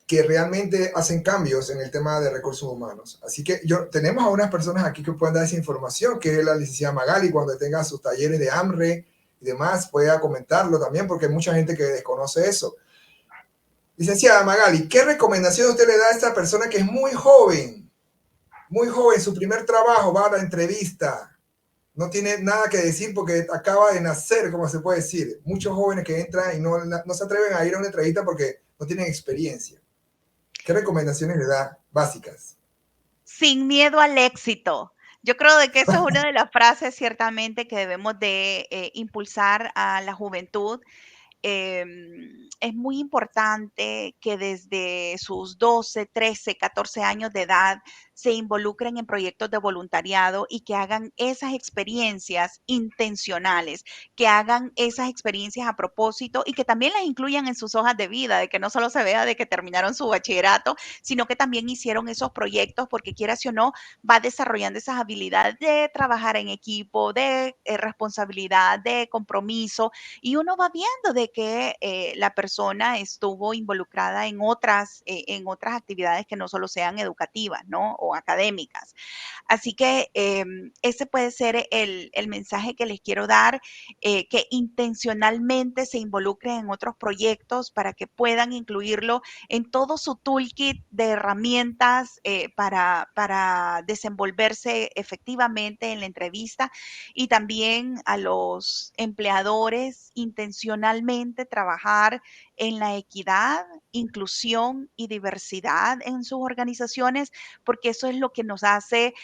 que realmente hacen cambios en el tema de recursos humanos. Así que tenemos a unas personas aquí que pueden dar esa información, que es la licenciada Magali, cuando tenga sus talleres de hambre y demás, pueda comentarlo también, porque hay mucha gente que desconoce eso. Licenciada Magali, ¿qué recomendación usted le da a esta persona que es muy joven, su primer trabajo, va a la entrevista, no tiene nada que decir porque acaba de nacer, como se puede decir? Muchos jóvenes que entran y no se atreven a ir a una entrevista porque no tienen experiencia. ¿Qué recomendaciones le da básicas? Sin miedo al éxito. Yo creo de que esa es una de las frases ciertamente que debemos de impulsar a la juventud. es muy importante que desde sus 12, 13, 14 años de edad se involucren en proyectos de voluntariado y que hagan esas experiencias intencionales, que hagan esas experiencias a propósito y que también las incluyan en sus hojas de vida, de que no solo se vea de que terminaron su bachillerato, sino que también hicieron esos proyectos, porque quieras o no, va desarrollando esas habilidades de trabajar en equipo, de responsabilidad, de compromiso, y uno va viendo de que la persona estuvo involucrada en otras actividades que no solo sean educativas, ¿no? O académicas. Así que ese puede ser el mensaje que les quiero dar, que intencionalmente se involucren en otros proyectos para que puedan incluirlo en todo su toolkit de herramientas para desenvolverse efectivamente en la entrevista, y también a los empleadores intencionalmente trabajar en la equidad, inclusión y diversidad en sus organizaciones, porque eso es lo que nos hace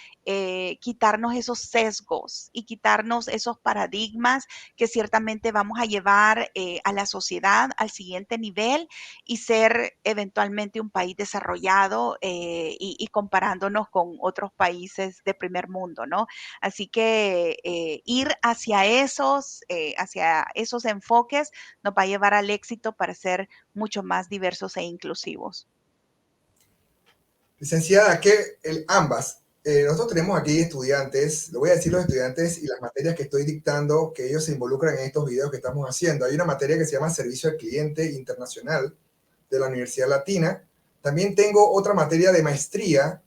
quitarnos esos sesgos y quitarnos esos paradigmas que ciertamente vamos a llevar a la sociedad al siguiente nivel y ser eventualmente un país desarrollado, y comparándonos con otros países de primer mundo, ¿no? Así que ir hacia esos enfoques nos va a llevar al éxito para ser mucho más diversos e inclusivos. Licenciada, ambas, nosotros tenemos aquí estudiantes, lo voy a decir los estudiantes y las materias que estoy dictando, que ellos se involucran en estos videos que estamos haciendo. Hay una materia que se llama Servicio al Cliente Internacional de la Universidad Latina. También tengo otra materia de maestría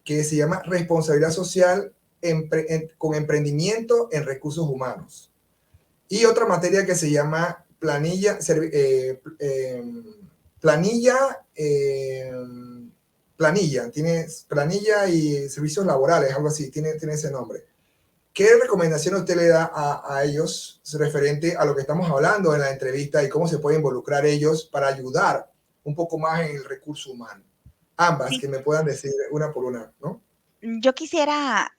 que se llama Responsabilidad Social con Emprendimiento en Recursos Humanos. Y otra materia que se llama planilla, tiene planilla y servicios laborales, algo así, tiene ese nombre. ¿Qué recomendación usted le da a ellos referente a lo que estamos hablando en la entrevista y cómo se pueden involucrar ellos para ayudar un poco más en el recurso humano? Ambas, Sí. que me puedan decir una por una, ¿no? Yo quisiera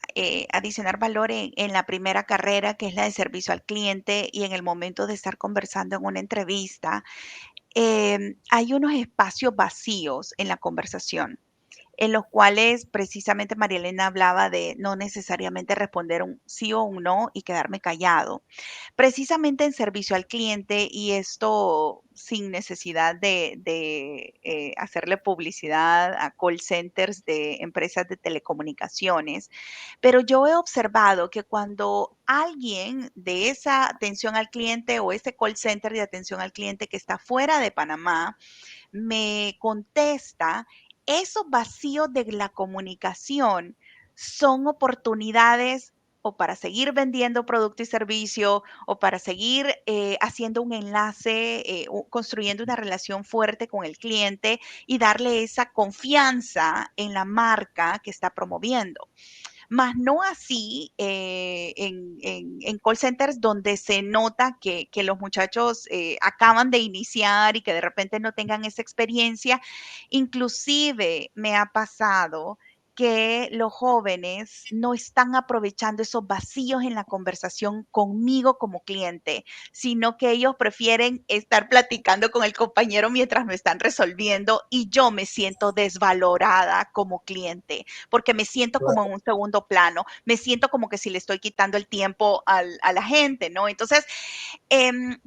adicionar valor en la primera carrera, que es la de servicio al cliente, y en el momento de estar conversando en una entrevista, hay unos espacios vacíos en la conversación, en los cuales precisamente María Elena hablaba de no necesariamente responder un sí o un no y quedarme callado. Precisamente en servicio al cliente, y esto sin necesidad de hacerle publicidad a call centers de empresas de telecomunicaciones, pero yo he observado que cuando alguien de esa atención al cliente o ese call center de atención al cliente que está fuera de Panamá me contesta, esos vacíos de la comunicación son oportunidades o para seguir vendiendo producto y servicio, o para seguir haciendo un enlace, construyendo una relación fuerte con el cliente y darle esa confianza en la marca que está promoviendo. Más no así en call centers donde se nota que los muchachos acaban de iniciar y que de repente no tengan esa experiencia. Inclusive me ha pasado que los jóvenes no están aprovechando esos vacíos en la conversación conmigo como cliente, sino que ellos prefieren estar platicando con el compañero mientras me están resolviendo, y yo me siento desvalorada como cliente porque me siento como en un segundo plano, me siento como que si le estoy quitando el tiempo a la gente, ¿no? Entonces,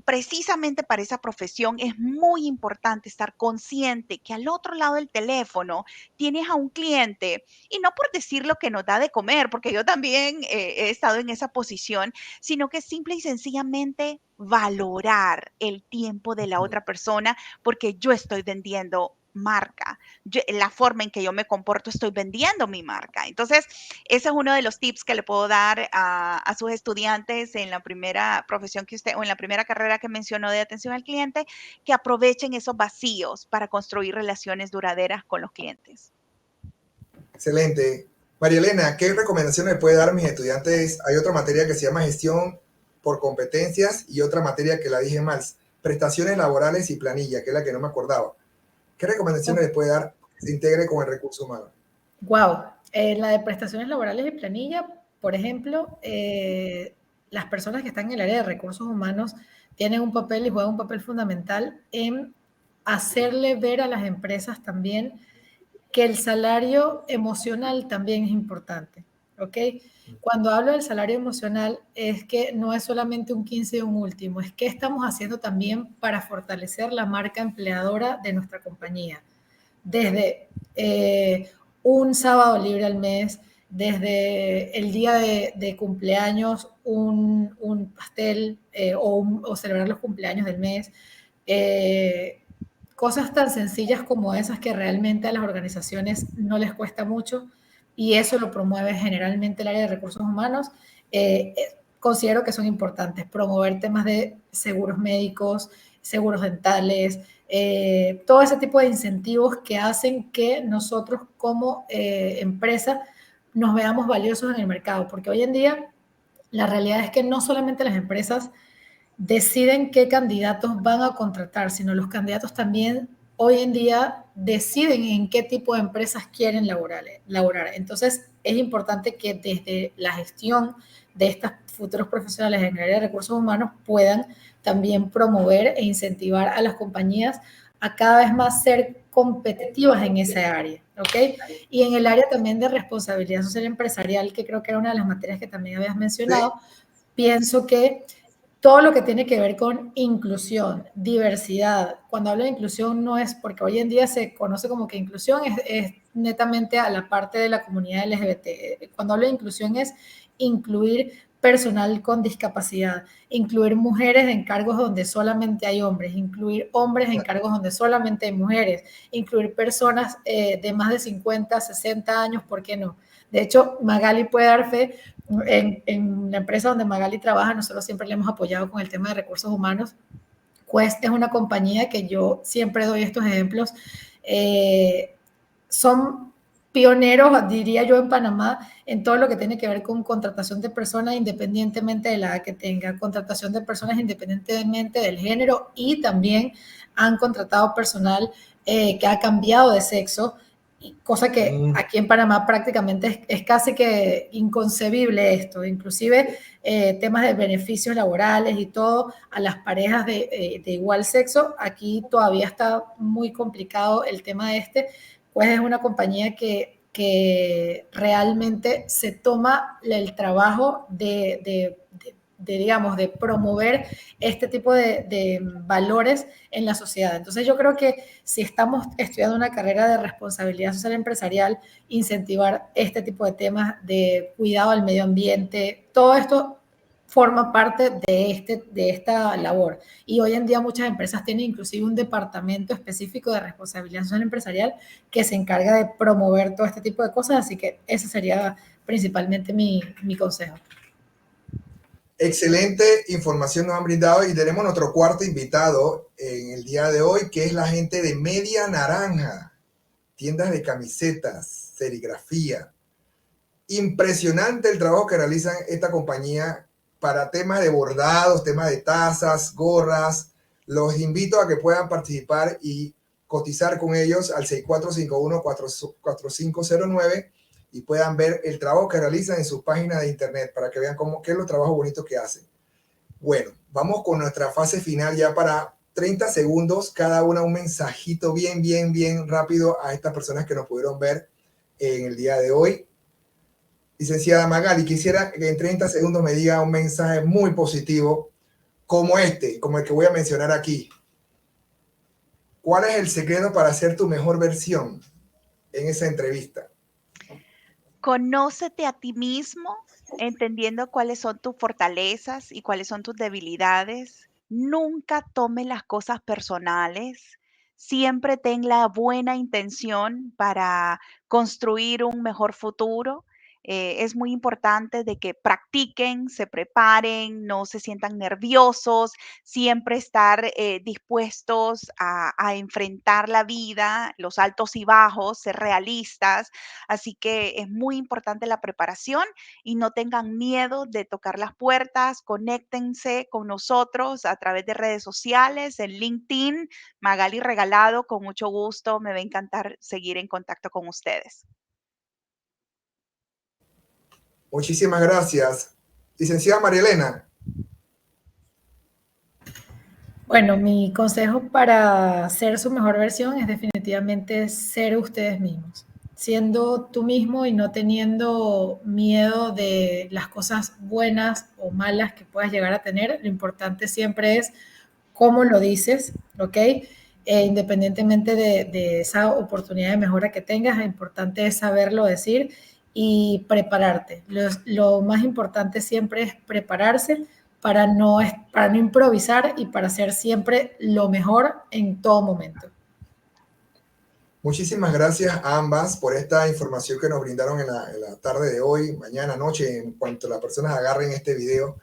precisamente para esa profesión es muy importante estar consciente que al otro lado del teléfono tienes a un cliente, y no por decir lo que nos da de comer, porque yo también he estado en esa posición, sino que simple y sencillamente valorar el tiempo de la otra persona, porque yo estoy vendiendo marca. La forma en que yo me comporto, estoy vendiendo mi marca. Entonces, ese es uno de los tips que le puedo dar a sus estudiantes en la primera profesión que usted, o en la primera carrera que mencionó de atención al cliente, que aprovechen esos vacíos para construir relaciones duraderas con los clientes. Excelente. María Elena, ¿qué recomendaciones me puede dar a mis estudiantes? Hay otra materia que se llama gestión por competencias y otra materia que la dije mal, prestaciones laborales y planilla, que es la que no me acordaba. ¿Qué recomendaciones le puede dar que se integre con el recurso humano? Wow. La de prestaciones laborales y planilla, por ejemplo, las personas que están en el área de recursos humanos tienen un papel y juegan un papel fundamental en hacerle ver a las empresas también que el salario emocional también es importante, ¿ok? Cuando hablo del salario emocional es que no es solamente un 15 y un último, es que estamos haciendo también para fortalecer la marca empleadora de nuestra compañía. Desde un sábado libre al mes, desde el día de cumpleaños, un pastel o celebrar los cumpleaños del mes. Eh, Cosas tan sencillas como esas que realmente a las organizaciones no les cuesta mucho y eso lo promueve generalmente el área de recursos humanos. Considero que son importantes promover temas de seguros médicos, seguros dentales, todo ese tipo de incentivos que hacen que nosotros como empresa nos veamos valiosos en el mercado, porque hoy en día la realidad es que no solamente las empresas deciden qué candidatos van a contratar, sino los candidatos también hoy en día deciden en qué tipo de empresas quieren laborar. Entonces, es importante que desde la gestión de estos futuros profesionales en el área de recursos humanos puedan también promover e incentivar a las compañías a cada vez más ser competitivas en esa área, ¿ok? Y en el área también de responsabilidad social empresarial, que creo que era una de las materias que también habías mencionado, pienso que todo lo que tiene que ver con inclusión, diversidad. Cuando hablo de inclusión no es porque hoy en día se conoce como que inclusión es netamente a la parte de la comunidad LGBT. Cuando hablo de inclusión es incluir personal con discapacidad, incluir mujeres en cargos donde solamente hay hombres, incluir hombres en cargos donde solamente hay mujeres, incluir personas de más de 50, 60 años, ¿por qué no? De hecho, Magali puede dar fe en la empresa donde Magali trabaja, nosotros siempre le hemos apoyado con el tema de recursos humanos. Quest es una compañía que yo siempre doy estos ejemplos. Son pioneros, diría yo, en Panamá, en todo lo que tiene que ver con contratación de personas independientemente de la edad que tenga, contratación de personas independientemente del género y también han contratado personal que ha cambiado de sexo, cosa que aquí en Panamá prácticamente es casi que inconcebible esto, inclusive temas de beneficios laborales y todo a las parejas de igual sexo, aquí todavía está muy complicado el tema este, pues es una compañía que realmente se toma el trabajo digamos, de promover este tipo de valores en la sociedad. Entonces yo creo que si estamos estudiando una carrera de responsabilidad social empresarial, incentivar este tipo de temas de cuidado al medio ambiente, todo esto forma parte de esta labor. Y hoy en día muchas empresas tienen inclusive un departamento específico de responsabilidad social empresarial que se encarga de promover todo este tipo de cosas, así que ese sería principalmente mi consejo. Excelente información nos han brindado y tenemos nuestro cuarto invitado en el día de hoy, que es la gente de Media Naranja, tiendas de camisetas, serigrafía. Impresionante el trabajo que realizan esta compañía para temas de bordados, temas de tazas, gorras. Los invito a que puedan participar y cotizar con ellos al 6451-4509 y puedan ver el trabajo que realizan en sus páginas de internet para que vean qué es los trabajos bonitos que hacen. Bueno, vamos con nuestra fase final ya para 30 segundos, cada una un mensajito bien rápido a estas personas que nos pudieron ver en el día de hoy. Licenciada Magali, quisiera que en 30 segundos me diga un mensaje muy positivo como como el que voy a mencionar aquí. ¿Cuál es el secreto para ser tu mejor versión en esa entrevista? Conócete a ti mismo, entendiendo cuáles son tus fortalezas y cuáles son tus debilidades. Nunca tomes las cosas personales. Siempre ten la buena intención para construir un mejor futuro. Es muy importante de que practiquen, se preparen, no se sientan nerviosos, siempre estar dispuestos a enfrentar la vida, los altos y bajos, ser realistas. Así que es muy importante la preparación y no tengan miedo de tocar las puertas, conéctense con nosotros a través de redes sociales, en LinkedIn, Magali Regalado, con mucho gusto, me va a encantar seguir en contacto con ustedes. Muchísimas gracias. Licenciada María Elena. Bueno, mi consejo para ser su mejor versión es definitivamente ser ustedes mismos, siendo tú mismo y no teniendo miedo de las cosas buenas o malas que puedas llegar a tener. Lo importante siempre es cómo lo dices, ¿ok? Independientemente de esa oportunidad de mejora que tengas, lo importante es saberlo decir y prepararte. Lo más importante siempre es prepararse para no improvisar y para hacer siempre lo mejor en todo momento. Muchísimas gracias a ambas por esta información que nos brindaron en la tarde de hoy, mañana, noche, en cuanto las personas agarren este video.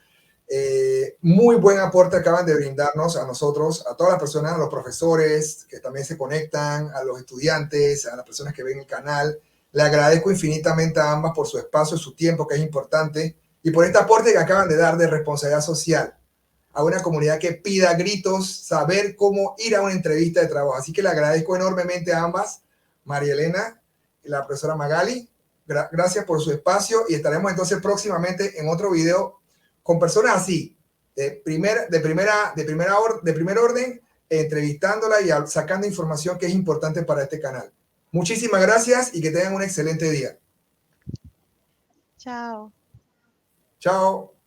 Muy buen aporte acaban de brindarnos a nosotros, a todas las personas, a los profesores que también se conectan, a los estudiantes, a las personas que ven el canal. Le agradezco infinitamente a ambas por su espacio, su tiempo, que es importante, y por este aporte que acaban de dar de responsabilidad social a una comunidad que pida a gritos saber cómo ir a una entrevista de trabajo. Así que le agradezco enormemente a ambas, María Elena y la profesora Magali. Gracias por su espacio y estaremos entonces próximamente en otro video con personas así, de primer orden, entrevistándola y sacando información que es importante para este canal. Muchísimas gracias y que tengan un excelente día. Chao. Chao.